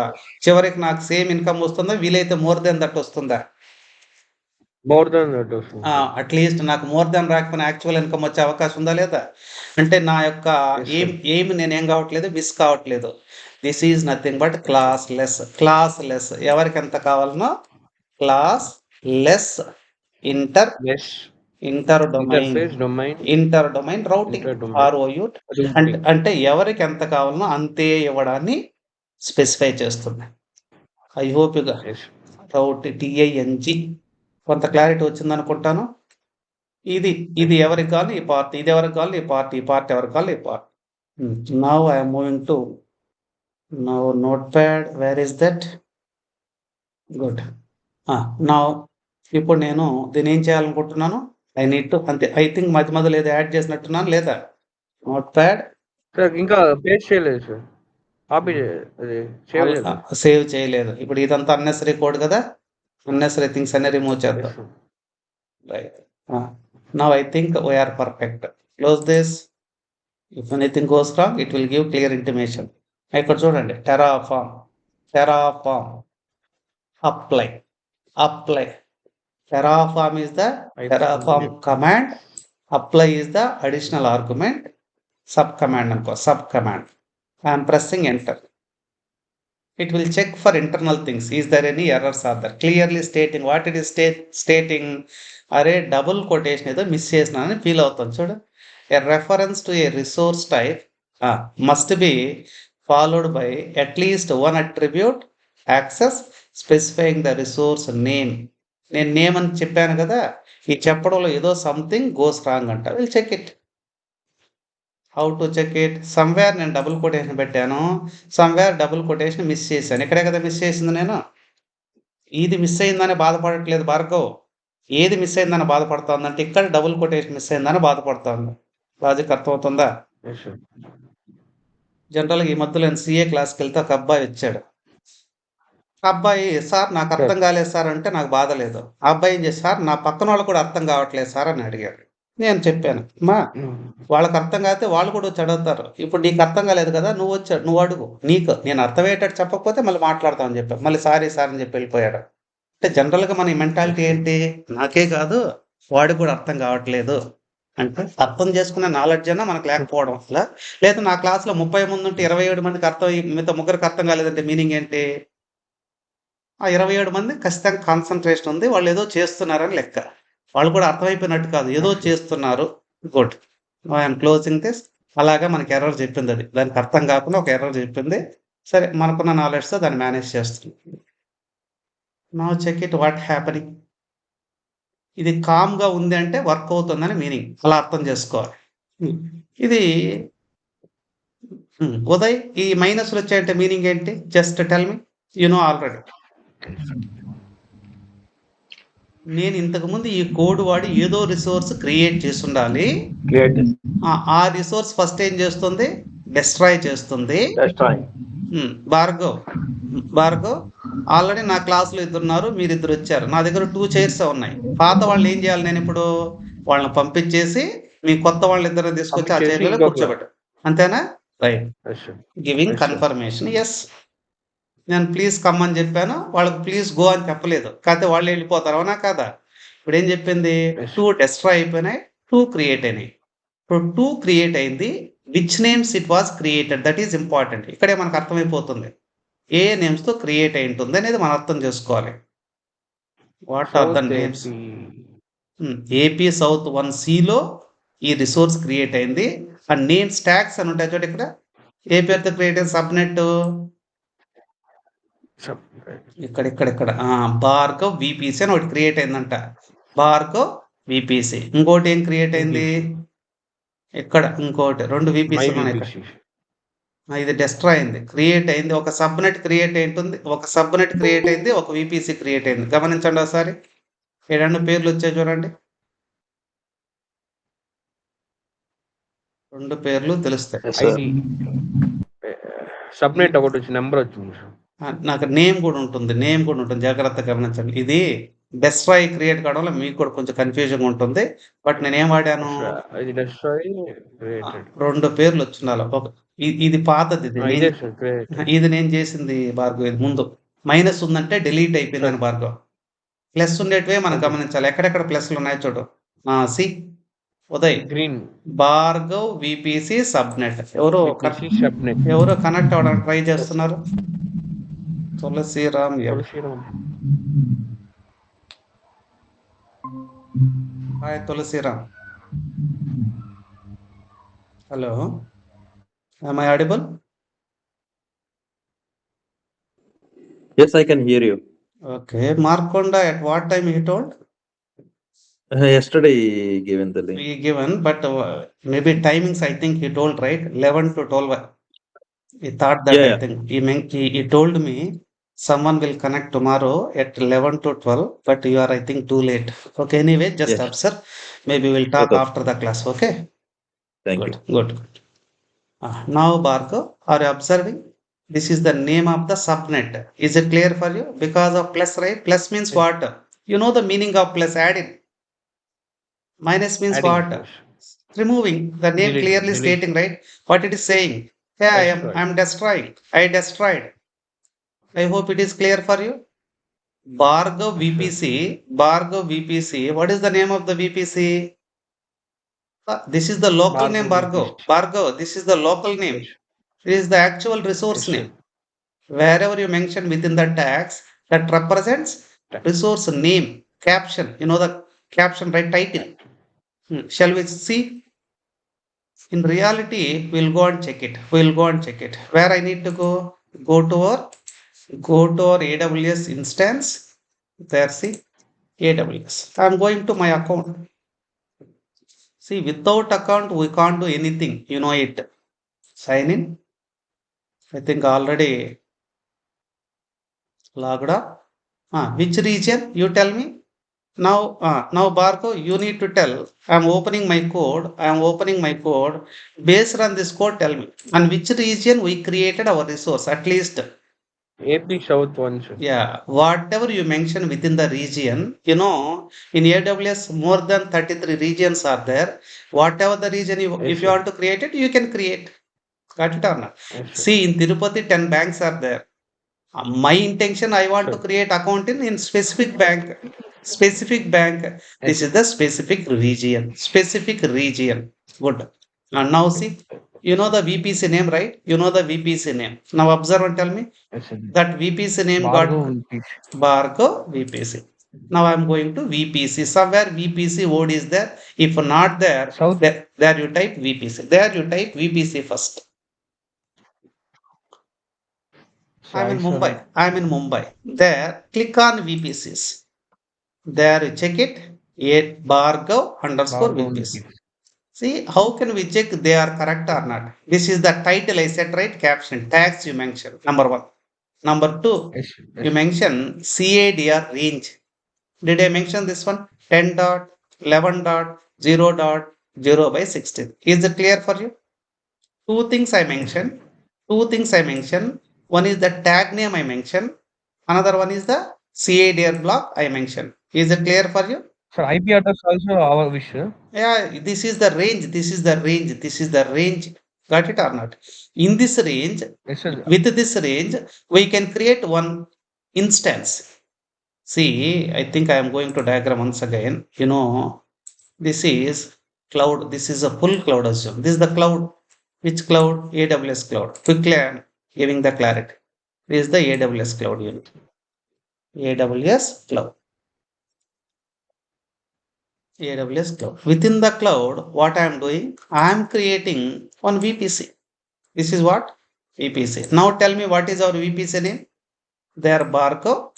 చివరికి నాకు సేమ్ ఇన్కమ్ వస్తుందా? వీలైతే మోర్ దెన్ దట్ వస్తుందా? అట్లీస్ట్ నాకు మోర్ దెన్ రాకపోయినా యాక్చువల్ ఇన్కమ్ వచ్చే అవకాశం ఉందా లేదా? అంటే నా యొక్క ఏమి నేనేం కావట్లేదు, మిస్ కావట్లేదు. This is nothing but classless. ఎవరికి ఎంత కావాలనో classless inter domain routing. ROU. అంటే ఎవరికి ఎంత కావాలనో అంతే ఇవ్వడాన్ని స్పెసిఫై చేస్తుంది. ఐ హోప్ రౌట్ TING కొంత క్లారిటీ వచ్చింది అనుకుంటాను. ఇది ఎవరికి కావాలి ఈ పార్ట్, ఇది ఎవరికి కావాలి ఈ పార్ట్, ఈ పార్ట్ ఎవరికి కావాలి ఈ part. Now I'm moving to notepad. Where is that? Good. Now ఇప్పుడు నేను దీన్ని ఏం చేయాలనుకుంటున్నాను? ఐ నీడ్ టు, అంతే. ఐ థింక్ మధ్యలో ఏదో యాడ్ చేసినట్టున్నాను లేదా? నోట్ప్యాడ్ ఇంకా పేస్ట్ చేయలేదు సార్. సేవ్ చేయలేదు. ఇప్పుడు ఇదంతా అన్నెసరీ కోడ్ కదా, అన్నెసరీ థింగ్స్ అన్ని రిమూవ్ చేద్దాం. Right. Now I think we're perfect. Close this. If anything goes wrong it will give clear intimation. ఇక్కడ చూడండి, Terraform apply. Terraform is the Terraform command. Apply is the additional argument. Subcommand. I am pressing enter. It will check for internal things. Is there any errors are there? Clearly stating what it is stating. Array double quotation ఏదో miss చేసినానని feel అవుతాను చూడు. A reference to a resource type must be followed by at least one attribute access specifying the resource name. నేను name అని చెప్పాను కదా, ఈ చెప్పడంలో ఏదో సంథింగ్ గోస్ రాంగ్ అంట. Will check it. How to check it? Somewhere నేను double quotation పెట్టాను, సమ్వేర్ డబుల్ కొటేషన్ మిస్ చేశాను. ఇక్కడే కదా మిస్ చేసింది నేను. ఇది మిస్ అయిందని బాధపడట్లేదు భార్గవ్. ఏది మిస్ అయిందని బాధపడుతుందంటే ఇక్కడ డబుల్ కొటేషన్ మిస్ అయిందని బాధపడుతుంది. లాజిక్ అర్థమవుతుందా? Yes sir. జనరల్గా ఈ మధ్యలో నేను సిఏ క్లాస్కి వెళ్తే ఒక అబ్బాయి వచ్చాడు. ఆ అబ్బాయి సార్ నాకు అర్థం కాలేదు సార్ అంటే నాకు బాధ లేదు. ఆ అబ్బాయి ఏం చేసి సార్ నా పక్కన వాళ్ళు కూడా అర్థం కావట్లేదు సార్ అని అడిగాడు. నేను చెప్పాను మా వాళ్ళకి అర్థం కాకపోతే వాళ్ళు కూడా వచ్చి అడుగుతారు. ఇప్పుడు నీకు అర్థం కాలేదు కదా, నువ్వు వచ్చాడు, నువ్వు అడుగు, నీకు నేను అర్థమయ్యేటట్టు చెప్పకపోతే మళ్ళీ మాట్లాడతామని చెప్పాను. మళ్ళీ సారీ సార్ అని చెప్పి వెళ్ళిపోయాడు. అంటే జనరల్గా మన మెంటాలిటీ ఏంటి, నాకే కాదు వాడికి కూడా అర్థం కావట్లేదు అంటే అర్థం చేసుకునే నాలెడ్జ్ అయినా మనకు లేకపోవడం వల్ల, లేదా నా క్లాస్లో 30 మంది ఉంటే 27 మందికి అర్థం మిగతా ముగ్గురికి అర్థం కాలేదంటే మీనింగ్ ఏంటి? ఆ 27 మంది ఖచ్చితంగా కాన్సన్ట్రేషన్ ఉంది, వాళ్ళు ఏదో చేస్తున్నారని లెక్క. వాళ్ళు కూడా అర్థమైపోయినట్టు కాదు, ఏదో చేస్తున్నారు. Good, I'm closing this. అలాగా మనకి ఎర్రర్ చెప్పింది, అది దానికి అర్థం కాకుండా ఒక ఎర్రర్ చెప్పింది. సరే, మనకున్న నాలెడ్జ్తో దాన్ని మేనేజ్ చేస్తుంది. Now check it what happening. ఇది కామ్గా ఉంది అంటే వర్క్ అవుతుందని మీనింగ్, అలా అర్థం చేసుకోవాలి. ఇది ఉదయ్, ఈ మైనస్లు వచ్చాయంటే మీనింగ్ ఏంటి? Just tell me, you know already. నేను ఇంతకుముందు ఈ కోడ్ వాడి ఏదో రిసోర్స్ క్రియేట్ చేసి ఉండాలి. ఆ రిసోర్స్ ఫస్ట్ ఏం చేస్తుంది? డిస్ట్రాయ్ చేస్తుంది. భార్గవ్ ఆల్రెడీ నా క్లాసులో ఇద్దరున్నారు, మీరిద్దరు వచ్చారు, నా దగ్గర 2 చైర్స్ ఉన్నాయి. పాత వాళ్ళు ఏం చేయాలి? నేను ఇప్పుడు వాళ్ళని పంపించేసి మీ కొత్త వాళ్ళు ఇద్దరు తీసుకొచ్చి ఆ చైర్లలో కూర్చోబెట్టు, అంతేనా? Right, giving confirmation. ఎస్, నేను ప్లీజ్ కమ్ అని చెప్పాను, వాళ్ళకి ప్లీజ్ గో అని చెప్పలేదు, కాకపోతే వాళ్ళు వెళ్ళిపోతారు, అవునా కాదా? ఇప్పుడు ఏం చెప్పింది? 2 డిస్ట్రాయ్ అయిపోయినాయి, 2 క్రియేట్ అయినాయి. ఇప్పుడు 2 క్రియేట్ అయింది, which names it was created, that is important. ఇక్కడే మనకు అర్థమైపోతుంది ఏ నేమ్స్తో క్రియేట్ అయి ఉంటుంది అనేది మనం అర్థం చేసుకోవాలి. What are the names? AP south 1Cలో ఈ రిసోర్స్ క్రియేట్ అయింది. ఆ నేమ్ స్టాక్స్ అని ఉంటాయి చూడండి, ఇక్కడ ఏ పేరుతో క్రియేట్ అయింది? సబ్నెట్ ఇక్కడ భార్గవ్ విపిసి అని ఒకటి క్రియేట్ అయిందంట. భార్గవ్ విపిసి. ఇంకోటి ఏం క్రియేట్ అయింది? ఇక్కడ ఇంకోటి 2 విపిసి ఉన్నాయి ఇక్కడ. ఇది డిస్ట్రాయ్ అయింది, క్రియేట్ అయింది, ఒక సబ్నెట్ క్రియేట్ అయింటుంది, ఒక సబ్నెట్ క్రియేట్ అయింది, ఒక విపిసి క్రియేట్ అయింది. గమనించండి ఒకసారి, ఈ 2 పేర్లు వచ్చాయి చూడండి, 2 పేర్లు తెలుస్తాయి. సబ్నెట్ ఒకటి వచ్చి నెంబర్ వచ్చింది. నాకు నేమ్ కూడా ఉంటుంది, జాగ్రత్తగా గమనించండి. ఇది డిస్ట్రాయ్ క్రియేట్ కావడంలో మీకు కూడా కొంచెం కన్ఫ్యూజన్ ఉంటుంది, బట్ నేనేం వాడాను? 2 పేర్లు వచ్చిండాలి. ఇది పాతది, ఇది నేను చేసింది భార్గవ్. ఇది ముందు మైనస్ ఉందంటే డిలీట్ అయిపోయిందని భార్గవ్. ప్లస్ ఉండేటివే మనం గమనించాలి, ఎక్కడెక్కడ ప్లస్లు ఉన్నాయి చూడు. See Uday, green, Bhargav VPC subnet. ఎవరో కనెక్ట్ అవ్వడానికి ట్రై చేస్తున్నారు. Tulasiram. Hi Tulasiram. Hello, am I audible? Yes, I can hear you. Okay, Markonda, at what time he told? Yesterday given the link. He given, but maybe timings I think he told, right? 11 to 12. He thought that, Yeah. I think he told me someone will connect tomorrow at 11 to 12, but you are, I think, too late. Okay, anyway, just Yes. observe. Maybe we'll talk Okay. after the class. Okay. Thank you. Good. Now, Bhargav, are you observing? This is the name of the subnet. Is it clear for you? Because of plus, right? Plus means what? You know the meaning of plus, adding. Minus means what? Removing. The name clearly stating, right? What it is saying? Yeah, I am destroying. I destroyed. I hope it is clear for you. Bhargav VPC. What is the name of the VPC? This is the local name, Bhargav. This is the local name. This is the actual resource name. Wherever you mention within the tags, that represents resource name, caption. You know the caption, right? Title. Shall we see? In reality, we'll go and check it. Where I need to go? Go to our AWS instance. There, see, AWS. I'm going to my account. See, without account, we can't do anything. You know it. Sign in. I think already logged up. Which region? You tell me. Now Barco, you need to tell, I'm opening my code. Based on this code, tell me, on which region we created our resource, at least. AP South one, sir. Yeah, whatever you mention within the region, in AWS, more than 33 regions are there. Whatever the region Yes, if you sir. want to create it, you can create. Got it or not? Yes, sir. See, in Tirupati, 10 banks are there. My intention, I want to Sure. create account in specific bank. Specific bank. This Yes, is the specific region. Specific region. Good. And now see, you know the VPC name, right? You know the VPC name. Now observe and tell me yes, sir. that VPC name Bargo got VPC. Barco VPC. Now I'm going to VPC. Somewhere VPC word is there. If not there, South. there you type VPC. There you type VPC first. I'm in Mumbai. There, click on VPCs. There, you check it. 8 Bhargav underscore Bargo VPC. VPC. See, how can we check they are correct or not? This is the title I said, right? Caption, tags you mentioned. Number 1. Number 2, Yes, sir. you Yes. mentioned CADR range. Did I mention this one? 10 dot, 11 dot, 0 dot, 0 by 16. Is it clear for you? Two things I mentioned. One is the tag name I mentioned. Another one is the CADR block I mentioned. Is it clear for you? Sir, IP address also our wish, sir. Yeah, this is the range. Got it or not? In this range, Yes, sir. with this range, we can create one instance. See, I think I am going to diagram once again. This is cloud. This is a full cloud assume. This is the cloud. Which cloud? AWS cloud. Quickly, I am giving the clarity. This is the AWS cloud unit. AWS cloud. AWS cloud. Within the cloud, what I am doing? I am creating one VPC. This is what? VPC. Now tell me what is our VPC name? They are Barco.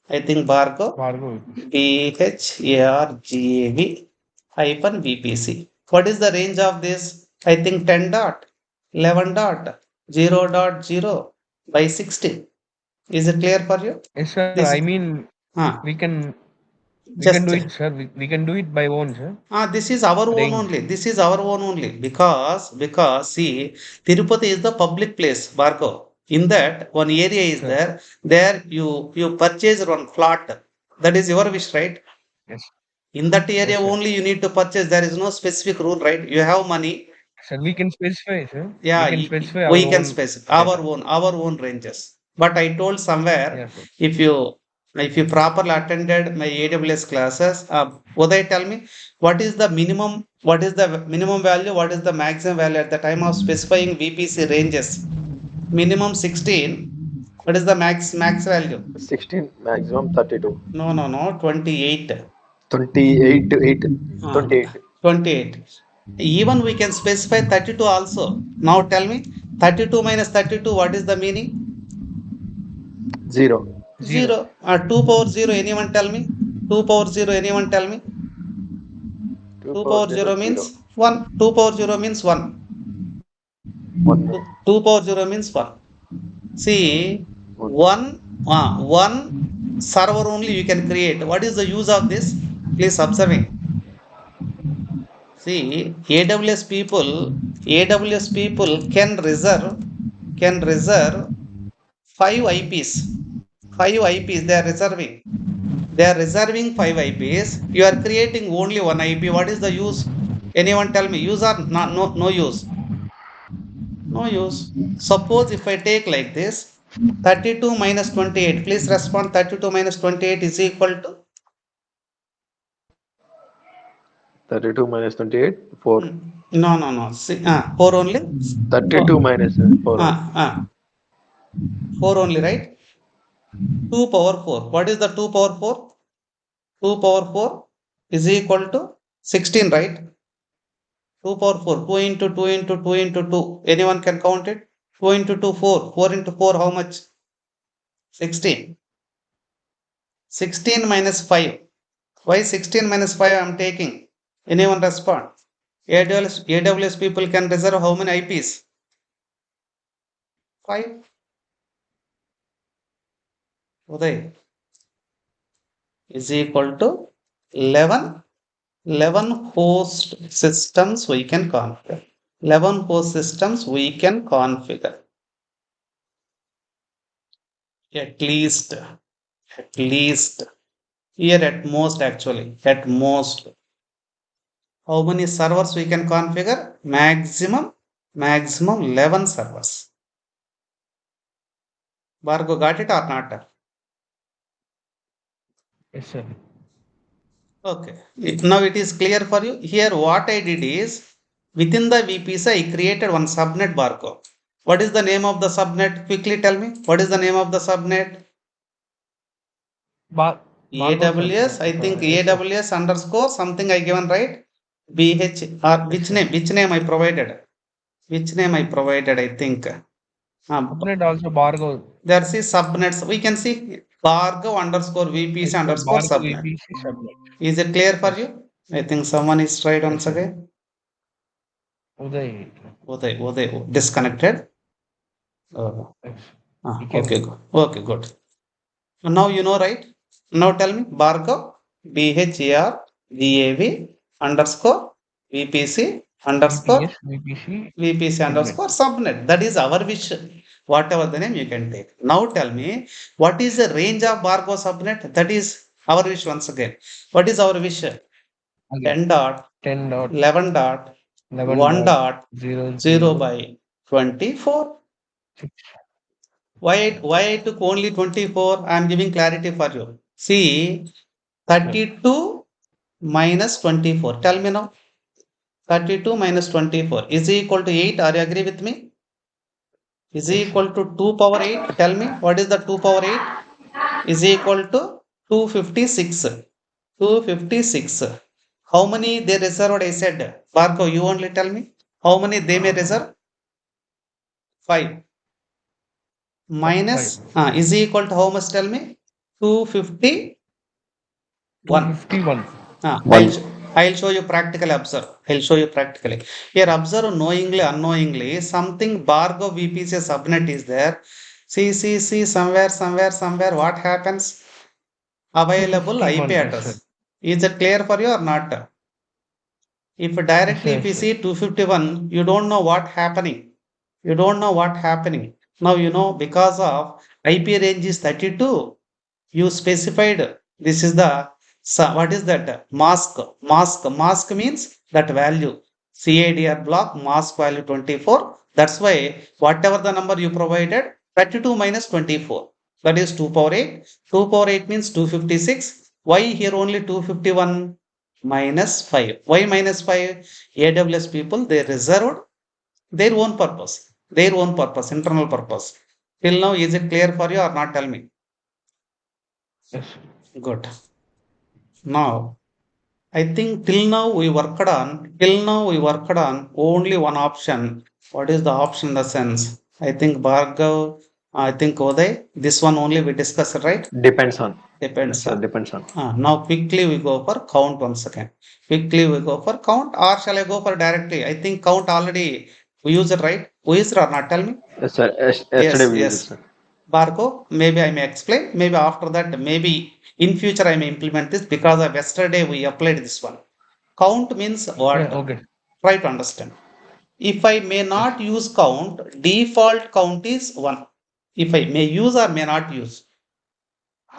I think Barco. Bargo. BHARGAV hyphen VPC. What is the range of this? I think 10 dot, 11 dot, 0 dot 0 by 16. Is it clear for you? Yes, sir. This I mean, uh, we can just do it, sir. We can do it by own, sir. this is our own Range. only. This is our own only because see, Tirupati is the public place, Barco. In that one area is Sir. there. There you purchase one plot. That is your wish, right? Yes. In that area Yes, sir. only you need to purchase. There is no specific rule, right? You have money. Sir, we can specify, sir. Yeah, We can specify we our can own specify data. our own ranges. But I told somewhere Yes, sir. if you properly attended my AWS classes, Uday, tell me what is the minimum value, what is the maximum value at the time of specifying VPC ranges? Minimum 16. What is the max value? 16 maximum 32. No, 28. 28 to 8. Uh, 28. 28. Even we can specify 32 also. Now tell me 32 minus 32, what is the meaning? 0. 0. 0. 2 power 0, anyone tell me? 2 power 0, anyone tell me? 2 2 power power 0, 0 0. means 1. 2 power 0 means 1. 1. 2 power 0 means 1. See, 1. 1 server only you can create. What is the use of this? Please observing. See, AWS people can reserve 5 IPs. 5 IPs they are reserving. They are reserving 5 IPs. You are creating only one IP. What is the use? Anyone tell me? Use or not? No use. No use. Suppose if I take like this, 32 minus 28. Please respond. 32 minus 28 is equal to 32 minus 28, 4. no. See, 4 only. 32 Oh, minus 4 only. 4 only, right? 2 power 4. What is the 2 power 4? 2 power 4 is equal to 16, right? 2 power 4. 2 into 2 into 2 into 2. Anyone can count it? 2 into 2, 4. 4 into 4, how much? 16. 16 minus 5. Why 16 minus 5 I am taking? Anyone respond? AWS people can reserve how many IPs? 5. Uday is equal to 11 host systems we can configure. 11 host systems we can configure. At least, here at most actually, at most. How many servers we can configure? Maximum 11 servers. Bhargav, got it or not? Yes, sir. Okay. Now it is clear for you. Here what I did is, within the VPC I created one subnet Bhargav. What is the name of the subnet? Quickly tell me. What is the name of the subnet? Bargo, AWS, sir. I think Yes, sir. AWS underscore something I given, right? BH or which sir. name? Which name I provided? Which name I provided? I think. Subnet also Bargo. There's is subnets. We can see Bhargav underscore VPC Yes, sir. underscore Bargo subnet. VPC subnet. Is it clear for Yes. you? I think someone is tried once sir. again. Uday. Uday, disconnected. Yes. Okay, You can- good. Okay, good. Now you know, right? Now tell me, Bhargav, BHARGAV underscore VPC underscore VPC VPC subnet. underscore subnet. That is our wish. Whatever the name you can take. Now tell me, what is the range of Bhargav subnet? That is our wish once again. What is our wish? Again, 10 dot 10 dot 11 dot 11 1 dot dot 0 0 by 24. Why I took only 24? I am giving clarity for you. See, 32 minus 24. Tell me now. 32 minus 24 is equal to 8. Are you agree with me? Is Yes, equal to 2 power 8. Tell me what is the 2 power 8? Is equal to 256. 256. How many they reserved? I said. Bhargav, you only tell me. How many they may reserve? 5. Minus is equal to how much? Tell me. 251. 251. I'll show you practically. Observe. I'll show you practically. Here, observe knowingly, unknowingly. Something Bhargav VPC subnet is there. See. Somewhere. What happens? Available IP 251, yes, sir. address. Is it clear for you or not? If directly if you see 251, you don't know what happening. You don't know what happening. Now you know because of IP range is 32. You specified this is the what is that mask means that value CADR block mask value 24. That's why whatever the number you provided 32 minus 24, that is 2 power 8. 2 power 8 means 256. Why here only 251? Minus 5. Why minus 5? AWS people they reserved their own purpose, internal purpose. Till now is it clear for you or not? Tell me. Yes. Good. Now, I think till now we worked on only one option. What is the option in the sense? I think Bhargav, I think Uday, this one only we discussed, right? Depends on. Depends Yes, sir, on. depends on. Now quickly we go for count once again. Quickly we go for count, or shall I go for directly? I think count already we use it, right? We use it or not? Tell me. Yes, sir. Yesterday we used it, Yes. sir. Bhargav, maybe I may explain. Maybe after that, maybe in future I may implement this because of yesterday we applied this one. Count means what? Yeah, okay. Try to understand. If I may not use count, default count is 1. If I may use or may not use.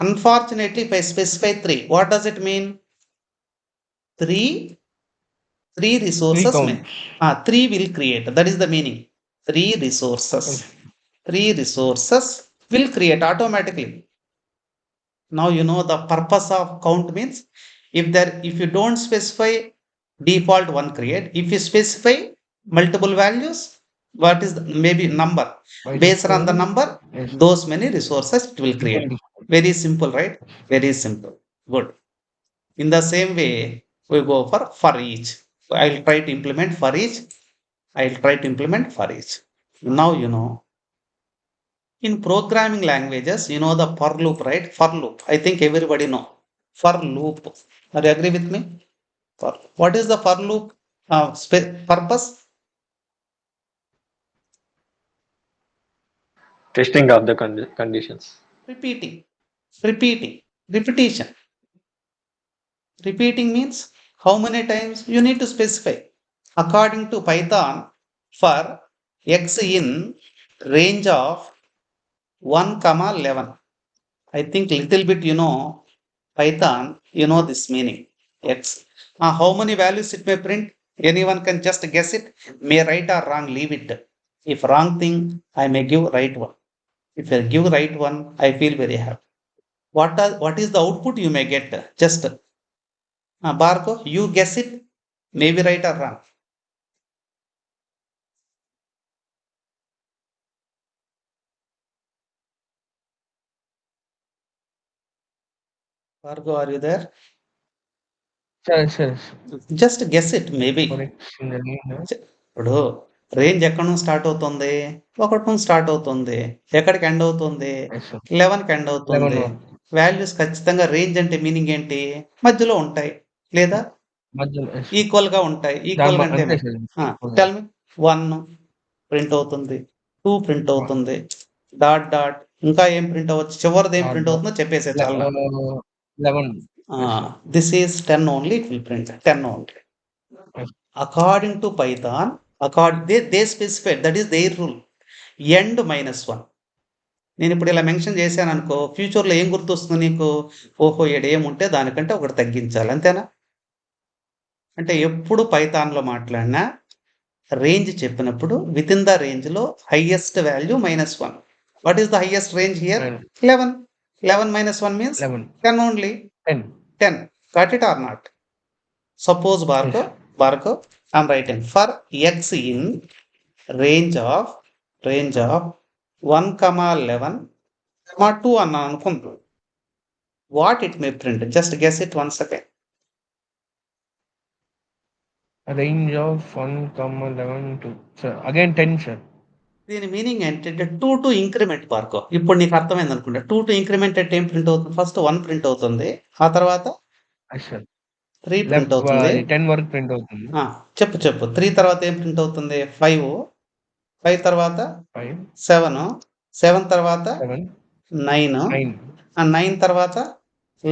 Unfortunately, if I specify 3, what does it mean? 3 resources 3 will create. That is the meaning. 3 resources. 3 resources will create automatically. Now you know the purpose of count means if you don't specify default one create, if you specify multiple values, what is maybe number, based on the number, Yes. those many resources it will create. Very simple, right? Very simple. Good. In the same way, we go for each. I'll try to implement for each. Now you know. In programming languages, you know the for loop, right? For loop. I think everybody know. For loop. Are you agree with me? What is the for loop purpose? Testing of the conditions. Repetition. Repeating means how many times you need to specify. According to Python, for x in range of 1, 11. I think little bit Python, this meaning. X. How many values it may print? Anyone can just guess it. May right or wrong, leave it. If wrong thing, I may give right one. If I give right one, I feel very happy. What is the output you may get? Just Barco, you guess it. Maybe right or wrong. Barco, are you there? Sure. Just guess it, maybe. For X in the range. ఇప్పుడు range ఎక్కడ నుంచి start అవుతుంది? 1 నుంచి start అవుతుంది. ఎక్కడికి end అవుతుంది? Yes, sir. 11కి end అవుతుంది. 11. Values ఖచ్చితంగా రేంజ్ అంటే మీనింగ్ ఏంటి? మధ్యలో ఉంటాయి లేదా మధ్యలో yes. ఈక్వల్ గా ఉంటాయి. ఈక్వల్ గా అంటే అంతే సార్. టెల్ మీ 1 ప్రింట్ అవుతుంది, 2 ప్రింట్ అవుతుంది, డాట్ డాట్ ఇంకా ఏం ప్రింట్ అవ్వచ్చు, చివరిది ఏం ప్రింట్ అవుతుందో చెప్పేసే చాలు. 11. This is 10 only, it will print 10 only. Yes. According to Python, they specify, that is their rule, end -1. నేను ఇప్పుడు ఇలా మెన్షన్ చేశాను అనుకో, ఫ్యూచర్లో ఏం గుర్తొస్తుంది నీకు? ఓహో, ఏముంటే దానికంటే ఒకటి తగ్గించాలి, అంతేనా? అంటే ఎప్పుడు పైథాన్లో మాట్లాడినా రేంజ్ చెప్పినప్పుడు విత్ ఇన్ ద రేంజ్ లో highest value -1. What is the highest range here? 11. 11 - 1 means 11. 10 only. 10. Got it or not? Suppose Barco, I'm writing for x in range of 1, 11, 2 అన్నాను అనుకుంటూ. What it may print? Just guess it once again. Range of 1, 11 to sir. Again 10, sir. దీని meaning ఏంటంటే 2 to increment పార్కో. ఇప్పుడు నీకు అర్థమైంది అనుకుంటా. 2 to increment అంటే ఏం ప్రింట్ అవుతుంది? ఫస్ట్ 1 ప్రింట్ అవుతుంది, ఆ తర్వాత 3 ప్రింట్ అవుతుంది. 10 వరకు ప్రింట్ అవుతుంది. చెప్పు 3 తర్వాత ఏం ప్రింట్ అవుతుంది? 5 తర్వాత 5, 7 తర్వాత 7, 9, 9 తర్వాత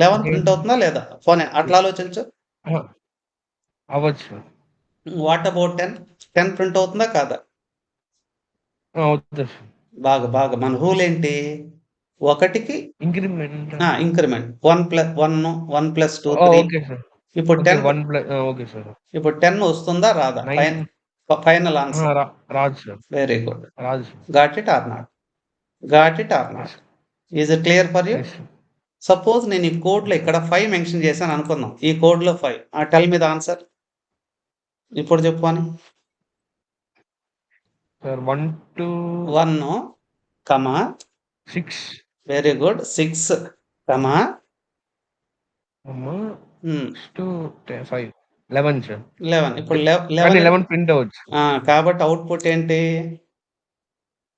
11 ప్రింట్ అవుతుందా లేదా? పోనీ అట్లా ఆలోచించు. అవ్వచ్చు. వాట్ అబౌట్ 10 ప్రింట్ అవుతుందా కాదా? అవుతుంది. బాగా మన రూల్ ఏంటి? 1కి ఇంక్రిమెంట్ 1 + 2 3. Okay sir. ఇప్పుడు 10 ఓకే సార్. ఇప్పుడు 10 వస్తుందా రాదా? Final answer. రాదు సార్. Very good. రాదు sir. Got it or not? Is it clear for you? Suppose నేను ఈ కోడ్ లో ఇక్కడ 5 మెన్షన్ చేశాను అనుకుందాం. ఈ కోడ్ లో 5. Tell me the answer. ఇప్పుడు చెప్పు అని. Sir 1 to 1, 6. Very good. 6, to 5. 11 sir. 11. ఇప్పుడు 11 ప్రింట్ అవ్వచ్చు. కాబట్టి అవుట్పుట్ ఏంటి?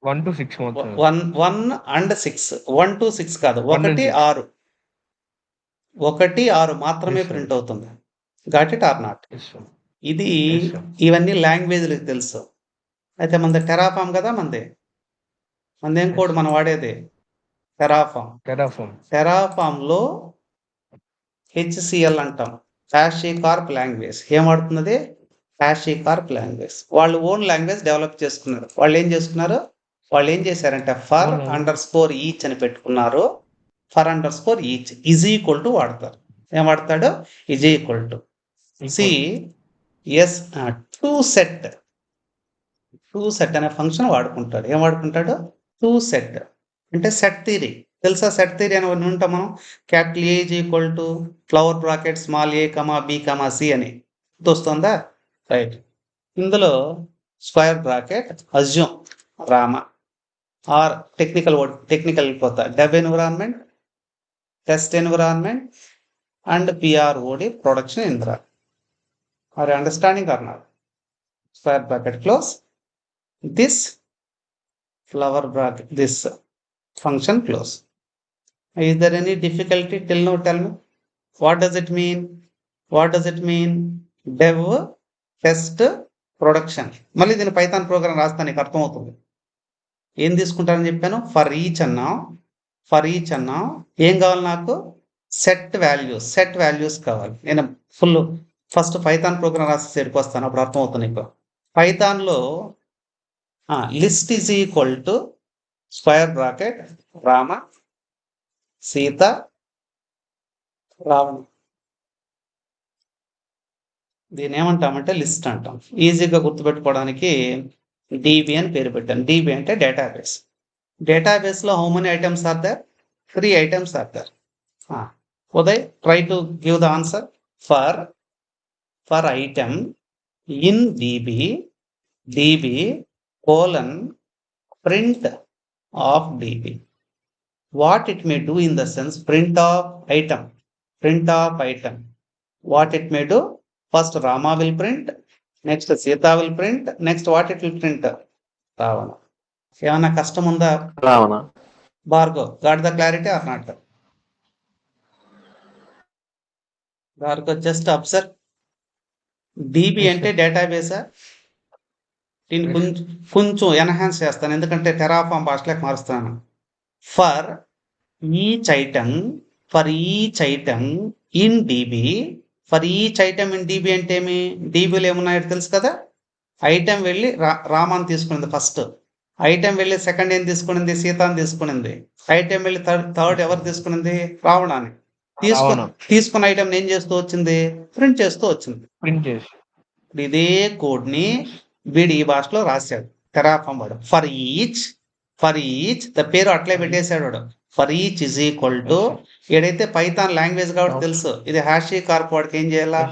1 to 6 మొత్తం. 1 and 6. 1 to 6 కాదు, 1, 6 మాత్రమే ప్రింట్ అవుతుంది. Got it or not? ఇది ఇవన్నీ లాంగ్వేజ్లకు తెలుసు. అయితే మనది టెరాఫామ్ కదా. మనదేం కోడ్ మనం వాడేది? టెరాఫామ్ లో HCL అంటాం, HashiCorp లాంగ్వేజ్. ఏం వాడుతున్నది? HashiCorp language. వాళ్ళు ఓన్ లాంగ్వేజ్ డెవలప్ చేసుకున్నారు. వాళ్ళు ఏం చేశారంటే for_each అని పెట్టుకున్నారు. for_each ఈజ్ ఈక్వల్ టు వాడతారు. ఏం వాడతాడు? ఈజ్ ఈక్వల్ టు toSet అనే ఫంక్షన్ వాడుకుంటాడు. ఏం వాడుకుంటాడు? toSet అంటే సెట్ థియరీ తెలుసా? సెట్ థియరీ అని ఉంటాం మనం. Capital A is equal to flower bracket small a, b, c అని వస్తుందా? రైట్. ఇందులో square bracket assume Rama or technical వెళ్ళిపోతా dev environment, test environment and PROD production environment. Are you understanding or not? Square bracket close, this flower bracket, this function close. Is there any difficulty till now? Tell me. What does it mean? Dev test production. మళ్ళీ దీని Python program రాస్తా, నీకు అర్థమవుతుంది. ఏం తీసుకుంటానని చెప్పాను? For each అన్నాం. ఏం కావాలి నాకు? సెట్ వాల్యూస్ కావాలి. నేను ఫస్ట్ పైథాన్ ప్రోగ్రామ్ రాసి సైడ్కి వస్తాను, అప్పుడు అర్థమవుతుంది నీకు. పైథాన్లో list is equal to square bracket Rama Sita Ravana. దీని ఏమంటామంటే లిస్ట్ అంటాం. ఈజీగా గుర్తుపెట్టుకోవడానికి డిబి అని పేరు పెట్టాను. డిబి అంటే డేటాబేస్. డేటాబేస్లో how many items are there? 3 items are there. Uday, try to give the answer. For item in db colon print of db. What it may do in the sense print of item. What it may do? First Rama will print, next Sita will print, next what it will print? Ravana. ఏమన్నా కష్టం ఉందా? Ravana. Bhargav, got the clarity or not? Bhargav, just observe. DB అంటే డేటాబేసా? దీన్ని కొంచెం enhance చేస్తాను, ఎందుకంటే Terraform భాషలోకి మారుస్తాను. For each item in dB. For each item in dB అంటే ఏమి? డిబిలో ఏమున్నాయో తెలుసు కదా. ఐటమ్ వెళ్ళి రామాన్ని తీసుకునింది ఫస్ట్, ఐటమ్ వెళ్ళి సెకండ్ ఏం తీసుకునింది? సీతాన్ని తీసుకునింది. ఐటమ్ వెళ్ళి థర్డ్ ఎవరు తీసుకునింది? రావణాన్ని. తీసుకున్న ఐటమ్ ఏం చేస్తూ వచ్చింది? ప్రింట్ చేస్తూ వచ్చింది. ఇదే కోడ్ ని వీడు ఈ భాషలో రాశాడు, టెరాఫామ్ వాడు. ఫర్ ఈచ్ ద పేరు అట్లే పెట్టేశాడు వాడు. For each is equal to, ఏదైతే పైథాన్ లాంగ్వేజ్ కాబట్టి తెలుసు, ఇది హ్యాషీ కార్ప్ వాడికి ఏం చేయాలా?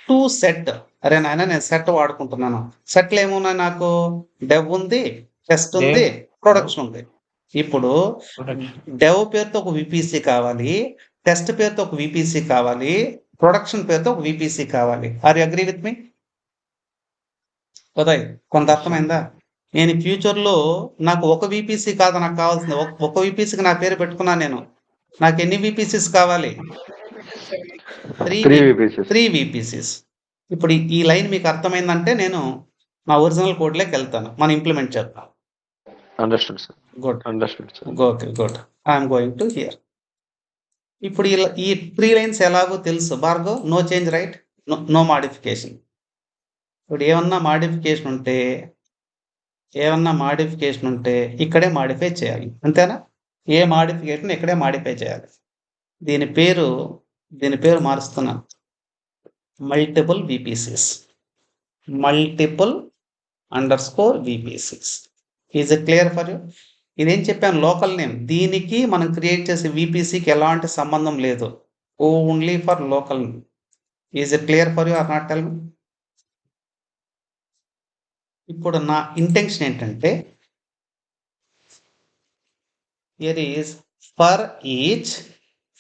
To set. అరే నాయన, నేను సెట్ వాడుకుంటున్నాను. సెట్లు ఏమున్నాయి నాకు? డెవ్ ఉంది, టెస్ట్ ఉంది, ప్రొడక్షన్ ఉంది. ఇప్పుడు డెవ్ పేరుతో ఒక విపిసి కావాలి, టెస్ట్ పేరుతో ఒక విపిసి కావాలి, ప్రొడక్షన్ పేరుతో ఒక విపిసి కావాలి. ఆర్ యు అగ్రీ విత్ మీ? ఉదయ్, కొంత అర్థమైందా? నేను ఫ్యూచర్లో నాకు ఒక విపిసి కాదు నాకు కావాల్సింది, ఒక విపిసికి నా పేరు పెట్టుకున్నాను నేను. నాకు ఎన్ని విపిసిస్ కావాలి? 3 విపిసిస్. ఇప్పుడు ఈ లైన్ మీకు అర్థమైందంటే నేను నా ఒరిజినల్ కోడ్లోకి వెళ్తాను, మనం ఇంప్లిమెంట్ చేద్దాం. Understood, sir. Good. Understood, sir. Okay, good. I am going to here. ఇప్పుడు ఈ 3 lines ఎలాగో తెలుసు భార్గవ్. No change, right? No modification. ఇప్పుడు ఏమన్నా మాడిఫికేషన్ ఉంటే ఇక్కడే మాడిఫై చేయాలి, అంతేనా? ఏ మాడిఫికేషన్ ఇక్కడే మాడిఫై చేయాలి. దీని పేరు మారుస్తున్నాను, multiple VPCs. Is it clear for you? ఇదేం చెప్పాను? Local name. దీనికి మనం క్రియేట్ చేసే VPCకి ఎలాంటి సంబంధం లేదు, only for local name. Is it clear for you or not? Tell me. ఇప్పుడు నా ఇంటెన్షన్ ఏంటంటే, here is for each,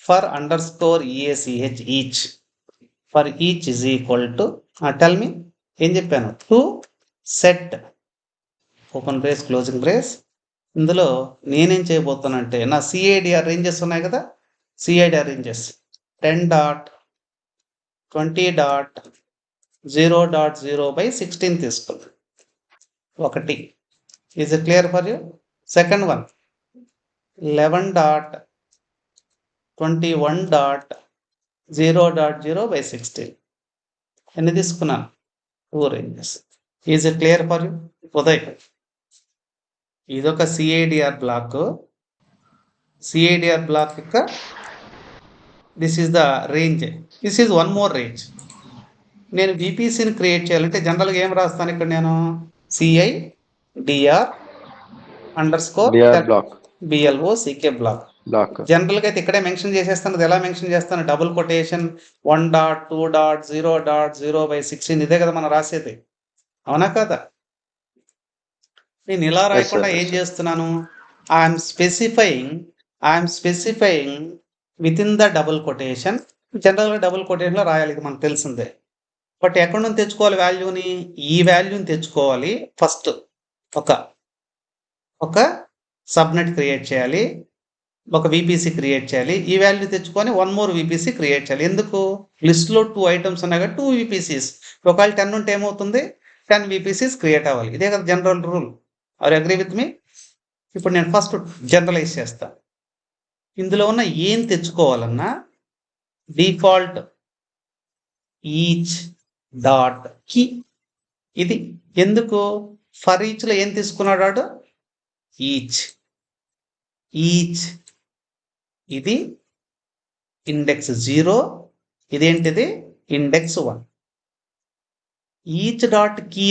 for underscore EACH each, for each is equal to, tell me ఏం చెప్పాను? To set open brace closing brace. ఇందులో నేనేం చేయబోతానంటే, నా CIDR ranges ఉన్నాయి కదా, CIDR రేంజెస్ 10.20.0.0/16 తీసుకున్నాను. ఒకటి. Is it clear for you? Second one 11.21.0.0/16. ఎన్ని తీసుకున్నాను? 2 ranges. Is it clear for you? Uday, ఇదొక CIDR బ్లాక్ యొక్క this is the range. This is one more range. నేను VPCని క్రియేట్ చేయాలంటే జనరల్గా ఏం రాస్తాను ఇక్కడ? నేను CIDR _BLOCK బ్లాక్. జనరల్గా అయితే ఇక్కడే మెన్షన్ చేసేస్తాను. అది ఎలా మెన్షన్ చేస్తాను? Double quotation 1.2.0.0/16. ఇదే కదా మనం రాసేది, అవునా కదా? నేను ఇలా రాయకుండా ఏం చేస్తున్నాను? I'm specifying with in the double quotation. జనరల్గా డబుల్ కొటేషన్లో రాయాలి, ఇది మనకు తెలిసిందే. బట్ ఎక్కడి నుంచి తెచ్చుకోవాలి వాల్యూని? ఈ వాల్యూని తెచ్చుకోవాలి. ఫస్ట్ ఒక సబ్నెట్ క్రియేట్ చేయాలి, ఒక VPC క్రియేట్ చేయాలి. ఈ వాల్యూ తెచ్చుకొని 1 more VPC క్రియేట్ చేయాలి. ఎందుకు? లిస్ట్లో 2 items ఉన్నాయి కదా, 2 VPCs. ఒకవేళ 10 ఉంటే ఏమవుతుంది? 10 VPCs క్రియేట్ అవ్వాలి. ఇదే కదా general rule. Are agree with me? ఇప్పుడు నేను ఫస్ట్ జనరలైజ్ చేస్తాను. ఇందులో ఉన్న ఏం తెచ్చుకోవాలన్నా డిఫాల్ట్ ఈచ్ డాట్ కీ. ఇది ఎందుకు ఫర్ ఈచ్ లో ఏం తీసుకున్నాడు వాడు? ఈచ్. ఈచ్ ఇది ఇండెక్స్ 0, ఇదేంటిది ఇండెక్స్ 1. ఈచ్ డాట్ కీ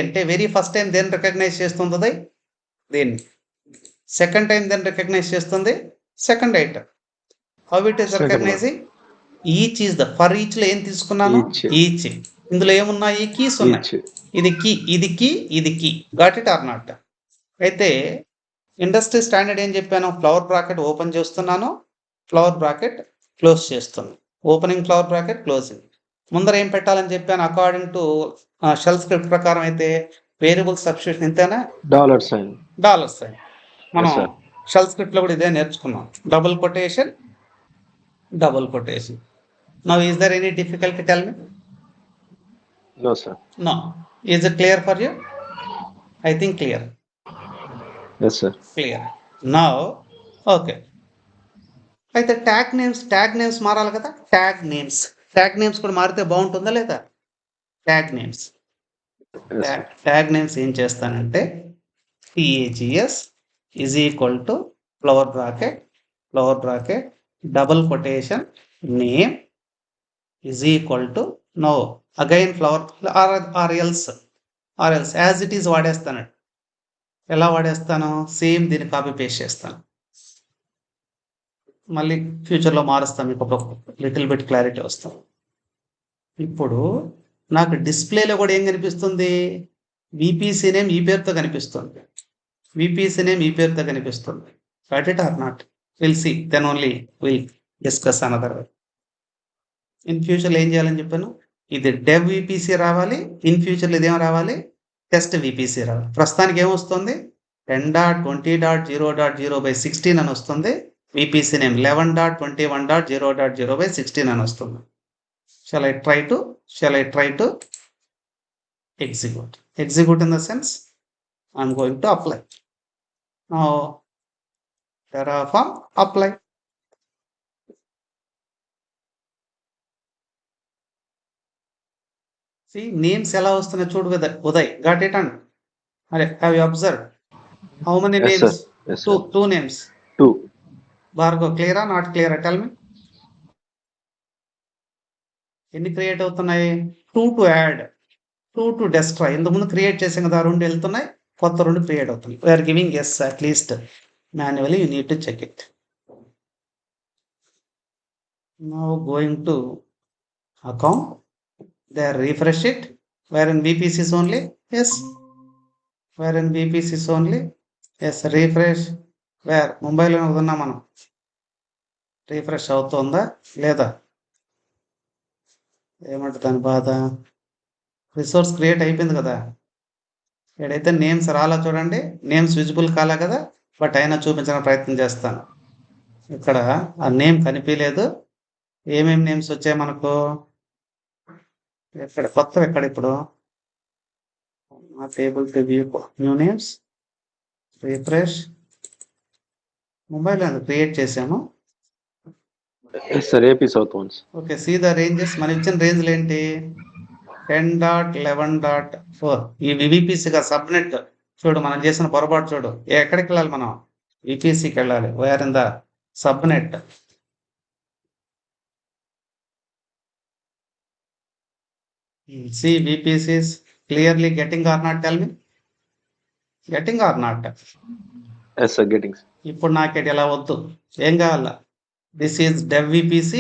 అంటే వెరీ ఫస్ట్ టైం దేన్ని రికగ్నైజ్ చేస్తుంది? దీన్ని. సెకండ్ టైం దేన్ని రికగ్నైజ్ చేస్తుంది? Second item. How it is Second one. Recognising? Each is the for each లో ఏం తీసుకున్నాను? Each. ఈచ్. ఇందులో ఏమున్నాయి? కీస్ ఉన్నాయి. Each. ఇది కీ, ఇది key. Got it or not? అయితే ఇండస్ట్రీ స్టాండర్డ్ ఏం చెప్పాను? ఫ్లవర్ బ్రాకెట్ ఓపెన్ చేస్తున్నాను, ఫ్లవర్ బ్రాకెట్ క్లోజ్ చేస్తున్నాను. Opening flower bracket, closing. ముందర ఏం పెట్టాలని చెప్పాను? అకార్డింగ్ టు షెల్ స్క్రిప్ట్ ప్రకారం అయితే వేరియబుల్ సబ్స్టిట్యూషన్ ఇంతేనా? $sign. Dollar sign. మనం Yes, sir. షెల్ స్క్రిప్ట్ లో కూడా ఇదే నేర్చుకున్నాం. Double quotation. Now is there any difficulty? Tell me. No, sir. No. Is it clear for you? I think clear. Yes, sir. Clear. Now, okay. అయితే tag names మారాలి కదా. Tag names కూడా మారితే బాగుంటుందా లేదా? Tag names Yes, sir. ఏం చేస్తానంటే TAGS is equal to flower bracket double quotation name is equal to no again flower or else as it is వాడేస్తాను. ఎలా వాడేస్తాను? సేమ్ దీన్ని కాపీ పేస్ట్ చేస్తాను. మళ్ళీ ఫ్యూచర్లో మారుస్తాం, మీకు ఒక లిటిల్ బిట్ క్లారిటీ వస్తాం. ఇప్పుడు నాకు డిస్ప్లేలో కూడా ఏం కనిపిస్తుంది? VPC నేమ్ ఈ పేరుతో కనిపిస్తుంది. Got it or not? We'll see. Then only we'll discuss another way. In ఫ్యూచర్లో ఏం చేయాలని చెప్పాను? ఇది డెవ్ VPC రావాలి. ఇన్ ఫ్యూచర్లో ఇదేం రావాలి? టెస్ట్ VPC రావాలి. ప్రస్తుతానికి ఏమొస్తుంది? 10.20.0.0/16 అని వస్తుంది. VPC నేమ్ 11.21.0.0/16 అని వస్తుంది. Shall I try to execute? Execute in the sense I'm going to apply. Now Terraform apply. See names ఎలా వస్తున్నాయి చూడు Uday. Got it? And have you observed how many Yes, names? sir. Yes, sir. Two names. 2. Bhargav, clear or not clear? Tell me. ఎన్ని create అవుతున్నాయి? 2 to add, 2 to destroy. ఇంతకుముందు create చేసాం కదా, 2 వెళ్తున్నాయి, కొత్త 2 క్రియేట్ అవుతున్నాయి. We're giving yes at least manually you need to check it. Now going to account, there refresh it, wherein VPC is only? Yes. Wherein VPC is only? Yes. Refresh. Where? ముంబైలో ఉన్నాం మనం. Refresh అవుతుందా లేదా? ఏమంటుంది దాని బాధ? Resource create అయిపోయింది కదా. ఎక్కడైతే నేమ్స్ రాలా చూడండి, నేమ్స్ విజిబుల్ కాలా కదా, బట్ అయినా చూపించడానికి ప్రయత్నం చేస్తాను. ఇక్కడ ఆ నేమ్ కనిపించలేదు. ఏమేమి నేమ్స్ వచ్చాయి మనకు? ఎక్కడ కొత్తవి? ఎక్కడ ఇప్పుడు table to view new names, refresh. Mobile create చేసాము. Yes, sir. AP South ones. Okay, see the ranges. మన ఇచ్చిన రేంజ్లు ఏంటి? 10.11.4. ఈ VPCగా సబ్నెట్ చూడు, మనం చేసిన పొరపాటు చూడు. ఎక్కడికి వెళ్ళాలి మనం? VPCకి వెళ్ళాలి. Where in the subnet. See VPC is clearly getting or not? Tell me. Getting or not? Yes, sir. Getting. ఇప్పుడు నాకు ఎలా వద్దు, ఏం కావాలా? This is dev VPC,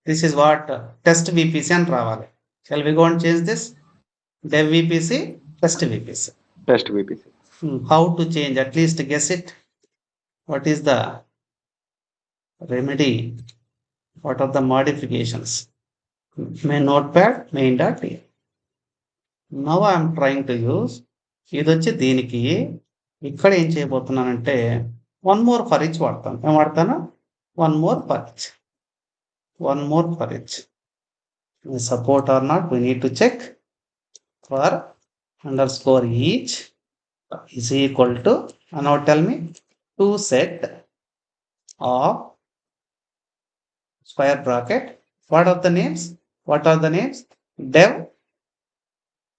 this is what test VPC అని రావాలి. Shall we go and change this? Dev VPC, test VPC. Test VPC. How to change? At least guess it. What is the remedy? What are the modifications? Main notepad, main.py. Now I am trying to use ఇది వచ్చి దీనికి. ఇక్కడ ఏం చేయబోతున్నానంటే one more for each వాడతాను. ఏం వాడతాను? One more for each. Support or not, we need to check. For underscore each is equal to, now tell me, to set of square bracket. What are the names? What are the names? Dev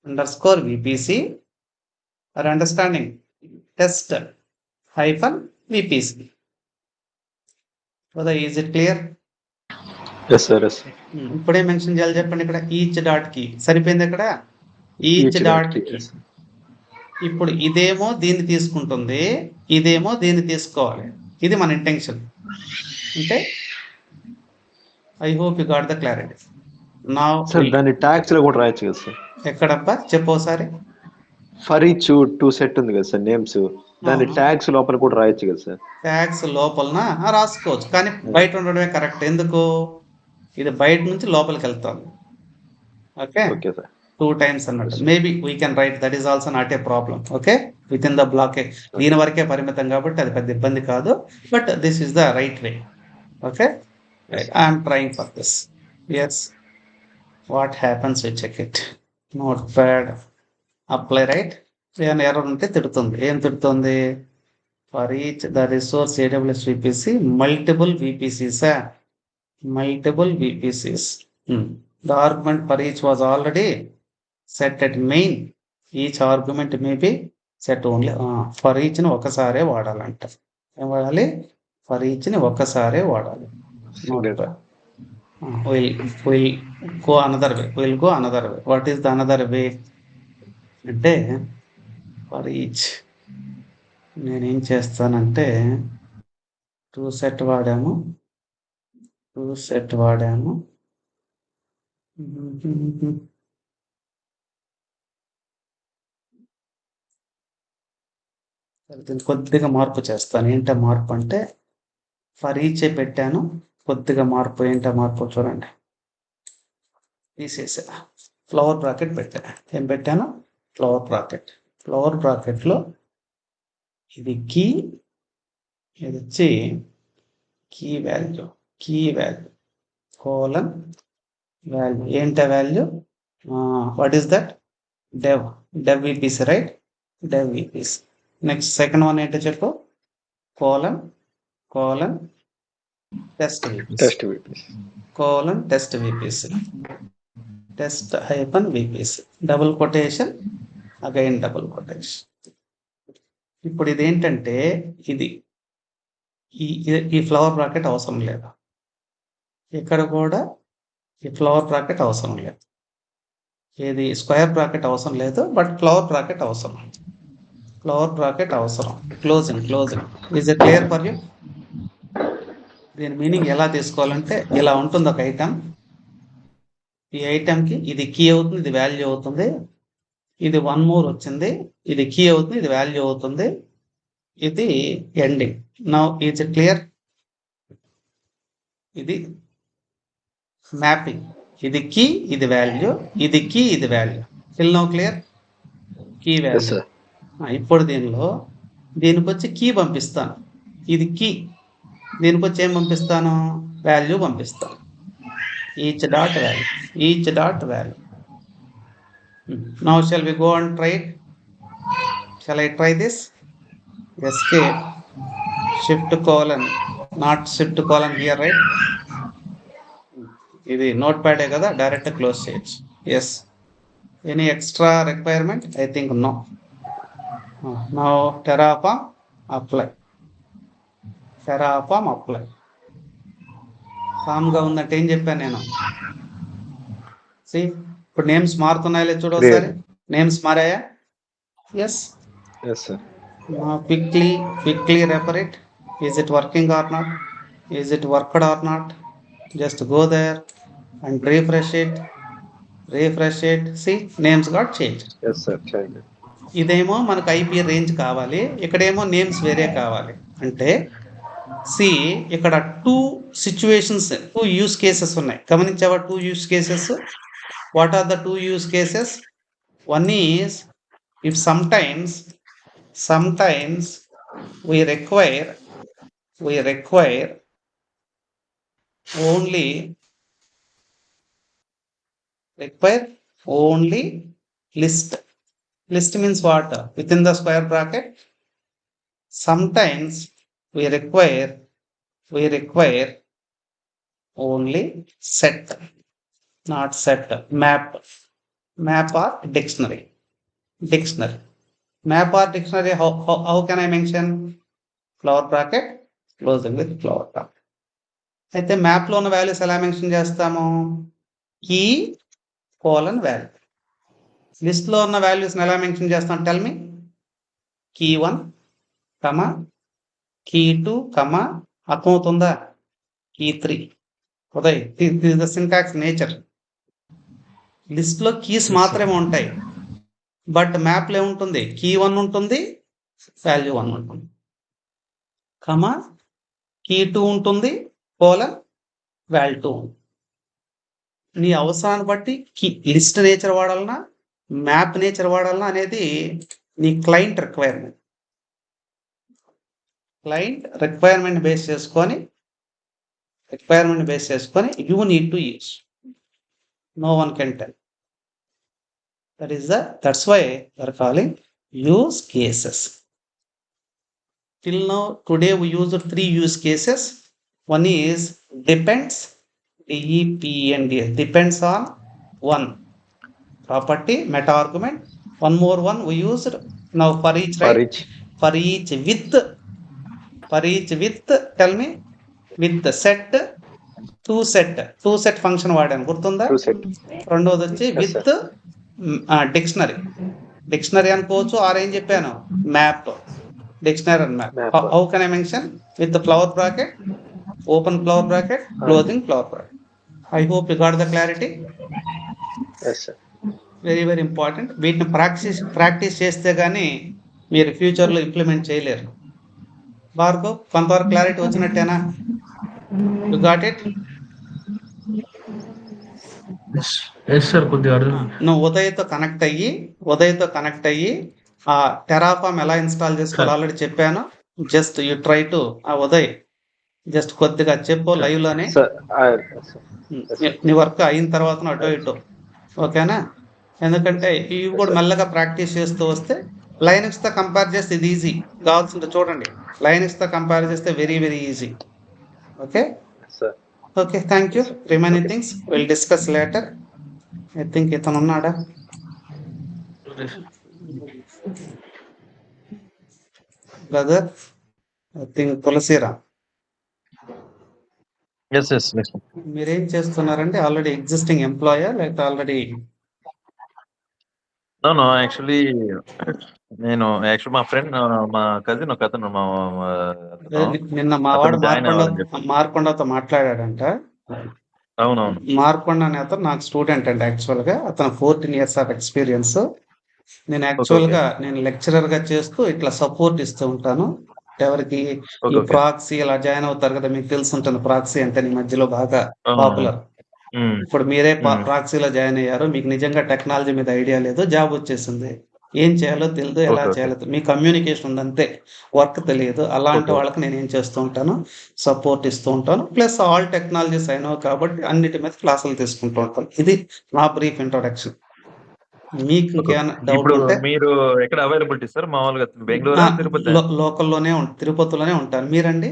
underscore VPC. Are understanding? Test hyphen VPC. So is it clear? Yes sir yes ఇప్పుడే mention చేయాలి చెప్పండి ఇక్కడ each dot కి సరిపోయింది ఇక్కడ each dot కి. ఇప్పుడు ఇదేమో దీన్ని తీసుకుంటుంది, ఇదేమో దీన్ని తీసుకోవాలి. ఇది మన ఇంటెన్షన్. అంటే I hope you got the clarity. నా సార్ దాన్ని ట్యాగ్స్ లో కూడా రాయొచ్చు కదా సార్. ఎక్కడబ్బా చెప్పు ఒకసారి. ఫర్ ఈచ్ టూ సెట్ ఉంది కదా సార్ నేమ్స్, దాన్ని ట్యాగ్స్ లోపల కూడా రాయొచ్చు కదా సార్. ట్యాగ్స్ లోపలన రాసుకోవచ్చు, కానీ బయట ఉండడమే కరెక్ట్. ఎందుకు? ఇది బయట నుంచి లోపలికి వెళ్తాను. Okay okay sir. 2 times అన్నట్టు. Maybe we can write, that is also not a problem. Okay, with in the బ్లాకే దీని వరకే పరిమితం కాబట్టి అది పెద్ద ఇబ్బంది కాదు. But this is the right way. Okay, I'm trying for this. Yes, what happens we check it. Notepad apply right. ఏమైనా ఎర్రర్ ఉంటే తిడుతుంది. ఏం తిడుతుంది? For each the resource AWS VPC మల్టిపుల్ VPCs. Multiple VPCs. The argument for each was already set at main. Each argument may be set only for each ని ఒకసారే వాడాలంట. ఏం వాడాలి? ఫర్ ఈచ్ ని ఒకసారే వాడాలి. We'll go another way. We'll go another way. What is the another way? అంటే for each నేనేం చేస్తానంటే 2 set వాడాము. దీన్ని కొద్దిగా మార్పు చేస్తాను. ఏంటో మార్పు అంటే ఫర్ ఈచ్ పెట్టాను, కొద్దిగా మార్పు. ఏంటో మార్పు చూడండి. తీసేసా, ఫ్లవర్ బ్రాకెట్ పెట్టా. ఏం పెట్టాను? Flower bracket. ఫ్లవర్ బ్రాకెట్లో ఇది కీ, ఇది వచ్చి కీ వాల్యూ కోలన్ వాల్యూ. ఏంట value? What is that? Dev VPC, right? Dev VPC. Next second one ఏంటో చెప్పు. Colon test VPC. Test hyphen VPC. Double quotation, again double quotation. ఇప్పుడు ఇదేంటంటే ఇది ఈ ఫ్లవర్ బ్రాకెట్ అవసరం లేదు. ఇక్కడ కూడా ఈ ఫ్లవర్ బ్రాకెట్ అవసరం లేదు. ఏది స్క్వేర్ బ్రాకెట్ అవసరం లేదు, బట్ ఫ్లవర్ బ్రాకెట్ అవసరం. Closing. Is it clear for you? దీని మీనింగ్ ఎలా తీసుకోవాలంటే ఇలా ఉంటుంది. ఒక ఐటమ్, ఈ ఐటమ్కి ఇది కీ అవుతుంది, ఇది వాల్యూ అవుతుంది. ఇది 1 more వచ్చింది, ఇది కీ అవుతుంది, ఇది వాల్యూ అవుతుంది. ఇది ending. Now is it clear? ఇది మ్యాపింగ్. ఇది కీ, ఇది వాల్యూ, ఇది కీ, ఇది value. Till now clear? Key value. ఇప్పుడు దీనికి వచ్చి కీ పంపిస్తాను, ఇది కీ. దీనికి వచ్చి ఏం పంపిస్తాను? వాల్యూ పంపిస్తాను. Each dot value. Now shall we go and try it? Shall I try this? Escape, shift colon, not shift colon here, right? ఇది నోట్ ప్యాడే కదా, డైరెక్ట్ క్లోజ్ చేయొచ్చు. Yes. Any extra requirement? I think no. Now Terraform apply. కామ్గా ఉందంటే ఏం చెప్పాను నేను? ఇప్పుడు నేమ్స్ మారుతున్నాయో చూడు ఒకసారి. నేమ్స్ మారాయా? Yes sir. Quickly refer it. Is it working or not? Is it worked or not? Just go there and refresh it. See, names got changed. Yes sir, change. ఇదేమో మనకు IP రేంజ్ కావాలి, ఇక్కడేమో names వేరే కావాలి. అంటే ఇక్కడ 2 situations, 2 use cases ఉన్నాయి. గమనించావా? 2 use cases. What are the 2 use cases? One is if sometimes we require only list. List means what? Within the square bracket. Sometimes we require only set, not set. Map or dictionary. Map or dictionary, how can I mention? Flower bracket closing with flower bracket. అయితే మ్యాప్లో ఉన్న values ఎలా mention చేస్తాము? Key colon value. లిస్ట్లో ఉన్న వాల్యూస్ని ఎలా mention చేస్తాం? Tell me. Key 1 comma key 2 comma అర్థమవుతుందా? Key 3. Uday, the syntax nature. లిస్ట్లో కీస్ మాత్రమే ఉంటాయి, బట్ మ్యాప్లో ఏముంటుంది? కీ 1 ఉంటుంది, వాల్యూ 1 ఉంటుంది, కమా కీ 2 ఉంటుంది, కోలన్ వాల్యూ 2 ఉంటుంది. నీ అవసరాన్ని బట్టి లిస్ట్ నేచర్ వాడాలన్నా మ్యాప్ నేచర్ వాడాలన్నా అనేది నీ క్లయింట్ రిక్వైర్మెంట్ బేస్ చేసుకొని you need to use. No one can tell. That's why we are calling use cases. Till now, today we used 3 use cases. One is depends, DEPENDS, depends on one property, meta argument. One more one we used now for each, right? For each with, tell me, with the set, two set function వాడాను, గుర్తుందా? రెండోది వచ్చి with dictionary అనుకోవచ్చు, or ఏం చెప్పాను? Map. Dictionary and map. How can I mention? With flower bracket, open flower bracket, closing flower bracket. I hope you got the clarity. Very very important. వీటిని practice చేస్తే కానీ మీరు ఫ్యూచర్లో ఇంప్లిమెంట్ చేయలేరు. భార్గవ్, కొంతవరకు క్లారిటీ వచ్చినట్టేనా? You got it? నువ్వు ఉదయ్తో కనెక్ట్ అయ్యి ఆ టెరాఫామ్ ఎలా ఇన్స్టాల్ చేసుకోవాలి ఆల్రెడీ చెప్పాను. Just you try to, Uday just కొద్దిగా చెప్పు లైవ్ లోనే. నీ వర్క్ అయిన తర్వాత అటో ఇటో, ఓకేనా? ఎందుకంటే ఇవి కూడా మెల్లగా ప్రాక్టీస్ చేస్తూ వస్తే లైనక్స్ తో కంపేర్ చేస్తే ఇది ఈజీ కావాల్సింది. చూడండి, లైనక్స్ తో కంపేర్ చేస్తే very very easy. Okay okay, thank you. Remaining things will discuss later. I think ఇతను ఉన్నాడా? బ్రదర్, ఐ థింక్ తులసిరా. మీరేం చేస్తున్నారంటే ఆల్రెడీ ఎగ్జిస్టింగ్ ఎంప్లాయా లేకపోతే ఆల్రెడీ? నో యాక్చువల్లీ నేను మా ఫ్రెండ్, మా కజిన్ ఒక అతను నిన్న మా వాడు మార్కొండతో మాట్లాడాడంట. అవునవును. మార్కొండ అనే అతను నాకు స్టూడెంట్ అండి. యాక్చువల్ గా అతను 14 years ఆఫ్ ఎక్స్పీరియన్స్. నేను యాక్చువల్ గా నేను లెక్చరర్ గా చేస్తూ ఇట్లా సపోర్ట్ ఇస్తూ ఉంటాను ఎవరికి ఈ ప్రాక్సీ ఇలా జాయిన్ అవుతారు కదా, మీకు తెలిసి ఉంటుంది ప్రాక్సీ అంటే ఈ మధ్యలో బాగా పాపులర్. ఇప్పుడు మీరే ప్రాక్సీలో జాయిన్ అయ్యారు, మీకు నిజంగా టెక్నాలజీ మీద ఐడియా లేదు, జాబ్ వచ్చేసింది, ఏం చేయాలో తెలియదు, ఎలా చేయాలో మీ కమ్యూనికేషన్ ఉందంతే, వర్క్ తెలియదు. అలాంటి వాళ్ళకి నేను ఏం చేస్తూ ఉంటాను, సపోర్ట్ ఇస్తూ ఉంటాను. ప్లస్ ఆల్ టెక్నాలజీస్ అయినావు కాబట్టి అన్నిటి మీద క్లాసులు తీసుకుంటూ ఉంటాను. ఇది నా బ్రీఫ్ ఇంట్రొడక్షన్. మీకు ఇంకేమైనా డౌట్ ఉంటే మీరు ఎక్కడ అవైలబిలిటీ సార్? మామూలుగా బెంగళూరు, తిరుపతి? లోకల్లోనే తిరుపతిలోనే ఉంటాను. మీరండి?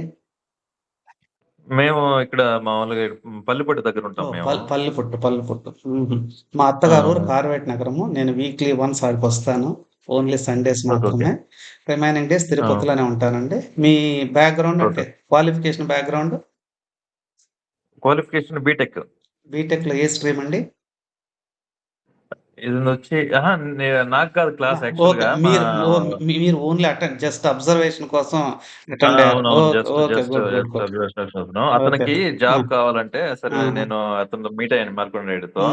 మేము ఇక్కడ మామూలుగా పల్లిపట్టు దగ్గర ఉంటాం. పల్లిపుట్టు. మా అత్తగారు ఊరు కార్వేట్ నగరము. నేను వీక్లీ వన్స్ ఆడికి వస్తాను, ఓన్లీ సండేస్ మాత్రమే. రిమైనింగ్ డేస్ తిరుపతిలోనే ఉంటానండి. మీ బ్యాక్గ్రౌండ్ అంటే క్వాలిఫికేషన్ బ్యాక్గ్రౌండ్? క్వాలిఫికేషన్ బీటెక్ లో ఏ స్ట్రీమ్ అండి? ఇది వచ్చి నాకు కాదు క్లాస్. మీరు ఓన్లీ అటెండ్, జస్ట్ అబ్జర్వేషన్ కోసం అటెండ్ అయ్యారు. అతనికి జాబ్ కావాలంటే సరే నేను అతను మీట్ అయ్యాను మార్కొండతో.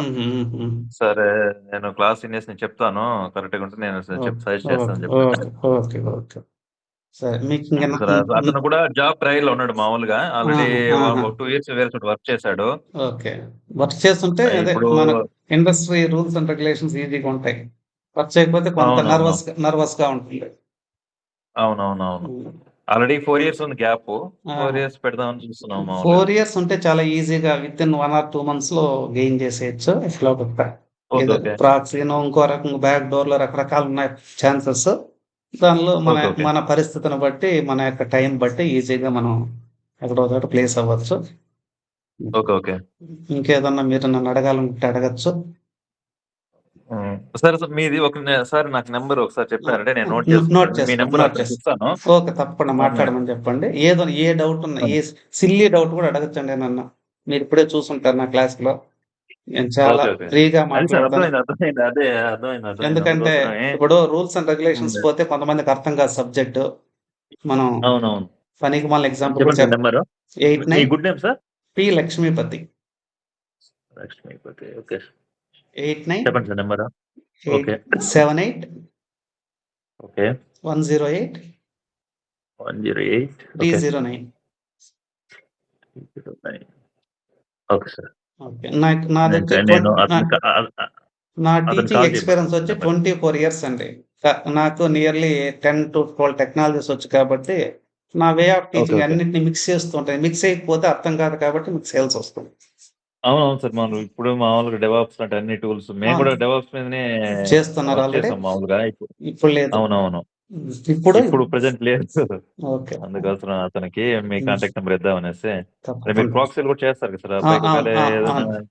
సరే నేను క్లాస్ సీనియర్స్ నేను చెప్తాను, కరెక్ట్ గా ఉంటే నేను సజెస్ట్ చేస్తాను చెప్పి. అతను కూడా జాబ్ ట్రయల్ లో ఉన్నాడు. మామూలుగా ఆల్రెడీ 2 years వేరే చోట వర్క్ చేశాడు. వర్క్ చేస్తుంటే ఇండస్ట్రీ రూల్స్ అండ్ రెగ్యులేషన్స్ ఈజీగా ఉంటాయి, వర్క్ చేయకపోతే కొంత నర్వస్ గా ఉంటుంది. అవునవునవును. ఆల్రెడీ 4 years ఉంది గ్యాప్. 4 years పెడదామని చూస్తున్నాం. 4 years ఉంటే చాలా ఈజీగా విత్ ఇన్ 1 or 2 months లో గెయిన్ చేసేయచ్చు. ప్రాక్సీనో ఇంకో రకంగా బ్యాక్ డోర్ లో రకరకాలు ఉన్నాయి ఛాన్సెస్. దానిలో మన పరిస్థితిని బట్టి, మన యొక్క టైం బట్టి ఈజీగా మనం ఎక్కడో చోట ప్లేస్ అవ్వచ్చు. ఓకే. ఓకే. ఇంకేదన్నా మీరు నన్ను అడగాలనుకుంటే అడగచ్చు. సరే సార్ మీది సార్ నాకు నెంబర్ ఒకసారి చెప్పారంటే నేను నోట్ నోట్ చేసుకుంటాను. మీ చేసుకోండి, నెంబర్ నోట్ అతనికి చేసుకో ఇస్తాను. ఓకే, తప్పకుండా అవును. మాట్లాడమని చెప్పండి. ఏ డౌట్ ఉన్నా, అవును. ఏ సిల్లీ డౌట్ కూడా అడగచ్చండి నన్ను. మీరు ఇప్పుడే చూసుంటారు నా క్లాస్‌లో. నేను చాలా ఓకే. ఓకే. ఫ్రీగా అది సార్ మాట్లాడతాను. అర్థమైంది. అదే అర్థమైంది. ఎందుకంటే అందుకోసమే ఇప్పుడు రూల్స్ అండ్ రెగ్యులేషన్స్ హ్మ్. పోతే కొంతమందికి అర్థం కాదు సబ్జెక్టు. మనం అవునవును. పనికిమాలిన ఎగ్జాంపుల్ కూడా చెప్పండి సార్ నెంబరు. మీ 89 good name sir? P. Lakshmipati. Lakshmipati. Okay. 89 చెప్పండి sir number. Okay. 78 okay. 108 108 okay. 309. 309 okay sir. Okay. నాది వచ్చి నేను నా అతనికి టీచింగ్ కాల్ ఎక్స్‌పీరియన్స్ చేయమంటాను వచ్చి నెంబర్. 24 ఇయర్స్ అండి. నాకు నియర్లీ 10-12 టెక్నాలజీస్ వచ్చు కాబట్టి, నా way of okay. Teaching okay. అన్నిటిని మిక్స్ చేస్తూ ఉంటాను. మిక్స్ చేయకపోతే అర్థం కాదు కాబట్టి మిక్స్ చేయాల్సొస్తుంది. అవునవును సార్. మనం ఇప్పుడు మామూలుగా డెవాప్స్ అంటే అన్ని టూల్స్ మేము ఆ! కూడా డెవాప్స్ మీదనే చేస్తున్నారు వర్క్ ఆల్రెడీ? చేసాం మామూలుగా. ఇప్పుడు లేదు. అవునవును. ఇప్పుడు ఇప్పుడు ప్రెజెంట్ లేదు. ఓకే. అందుకోసం అతనికి మీ హ్మ్. కాంటాక్ట్ నెంబర్ ఇద్దామనేసి. అంటే మీరు తప్పకుండా. ప్రాక్సీలు కూడా చేస్తారు కదా సార్. ఆ! అబ్బాయికి ఆ! ఒకవేళ ఆ! ఆ! ఏదైనా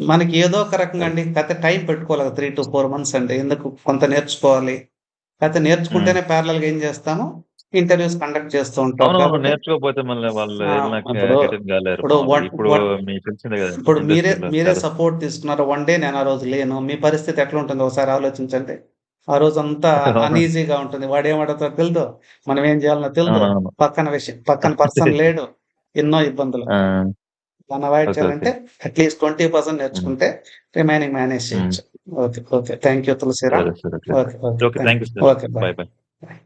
మనకి ఏదో ఒక రకంగా అండి. కాతే టైం పెట్టుకోవాలి 3-4 మంత్స్ అండి. ఎందుకు కొంత నేర్చుకోవాలి. కాతే హ్మ్. నేర్చుకుంటేనే ప్యారలల్‌గా ఏం చేస్తాము, ఇంటర్వ్యూస్ కండక్ట్ చేస్తూ ఉంటారు అవునవును. కాబట్టి నేర్చుకోకపోతే మళ్ళీ వాళ్ళు ఆ! ఏళ్ళినా ఇప్పుడు అటెండ్ కాలేరు ఇప్పుడు మామూలుగా. వన్ ఇప్పుడు వన్ మీకు తెలిసిందే కదా ఇప్పుడు ఇండస్ట్రీలో మీరే చాలా సపోర్ట్ తీసుకున్నారు. వన్ డే నేను ఆ రోజు లేను. మీ పరిస్థితి ఎట్లుంటుందో ఒకసారి ఆలోచించండి. ఆ రోజంతా అవును. అన్‌ఈజీగా ఉంటుంది. వాడేం అడుగుతాడో తెలీదు. మనం ఏం చేయాలనో తెలీదు. అవునవును. పక్కన పర్సన్ లేడు. ఎన్నో ఇబ్బందులు. ఆ! దాన్ని అవాయిడ్ ఓకే. ఓకే. చేయాలంటే అట్‌లీస్ట్ 20% హ్మ్. నేర్చుకుంటే రిమైనింగ్ మేనేజ్ హ్మ్. చేయొచ్చు. Okay. Okay. Thank you Tulasiram. సరే sir. Okay sir. Okay. Okay. Okay. Thank you sir. Okay. Bye. Bye. Bye. Bye.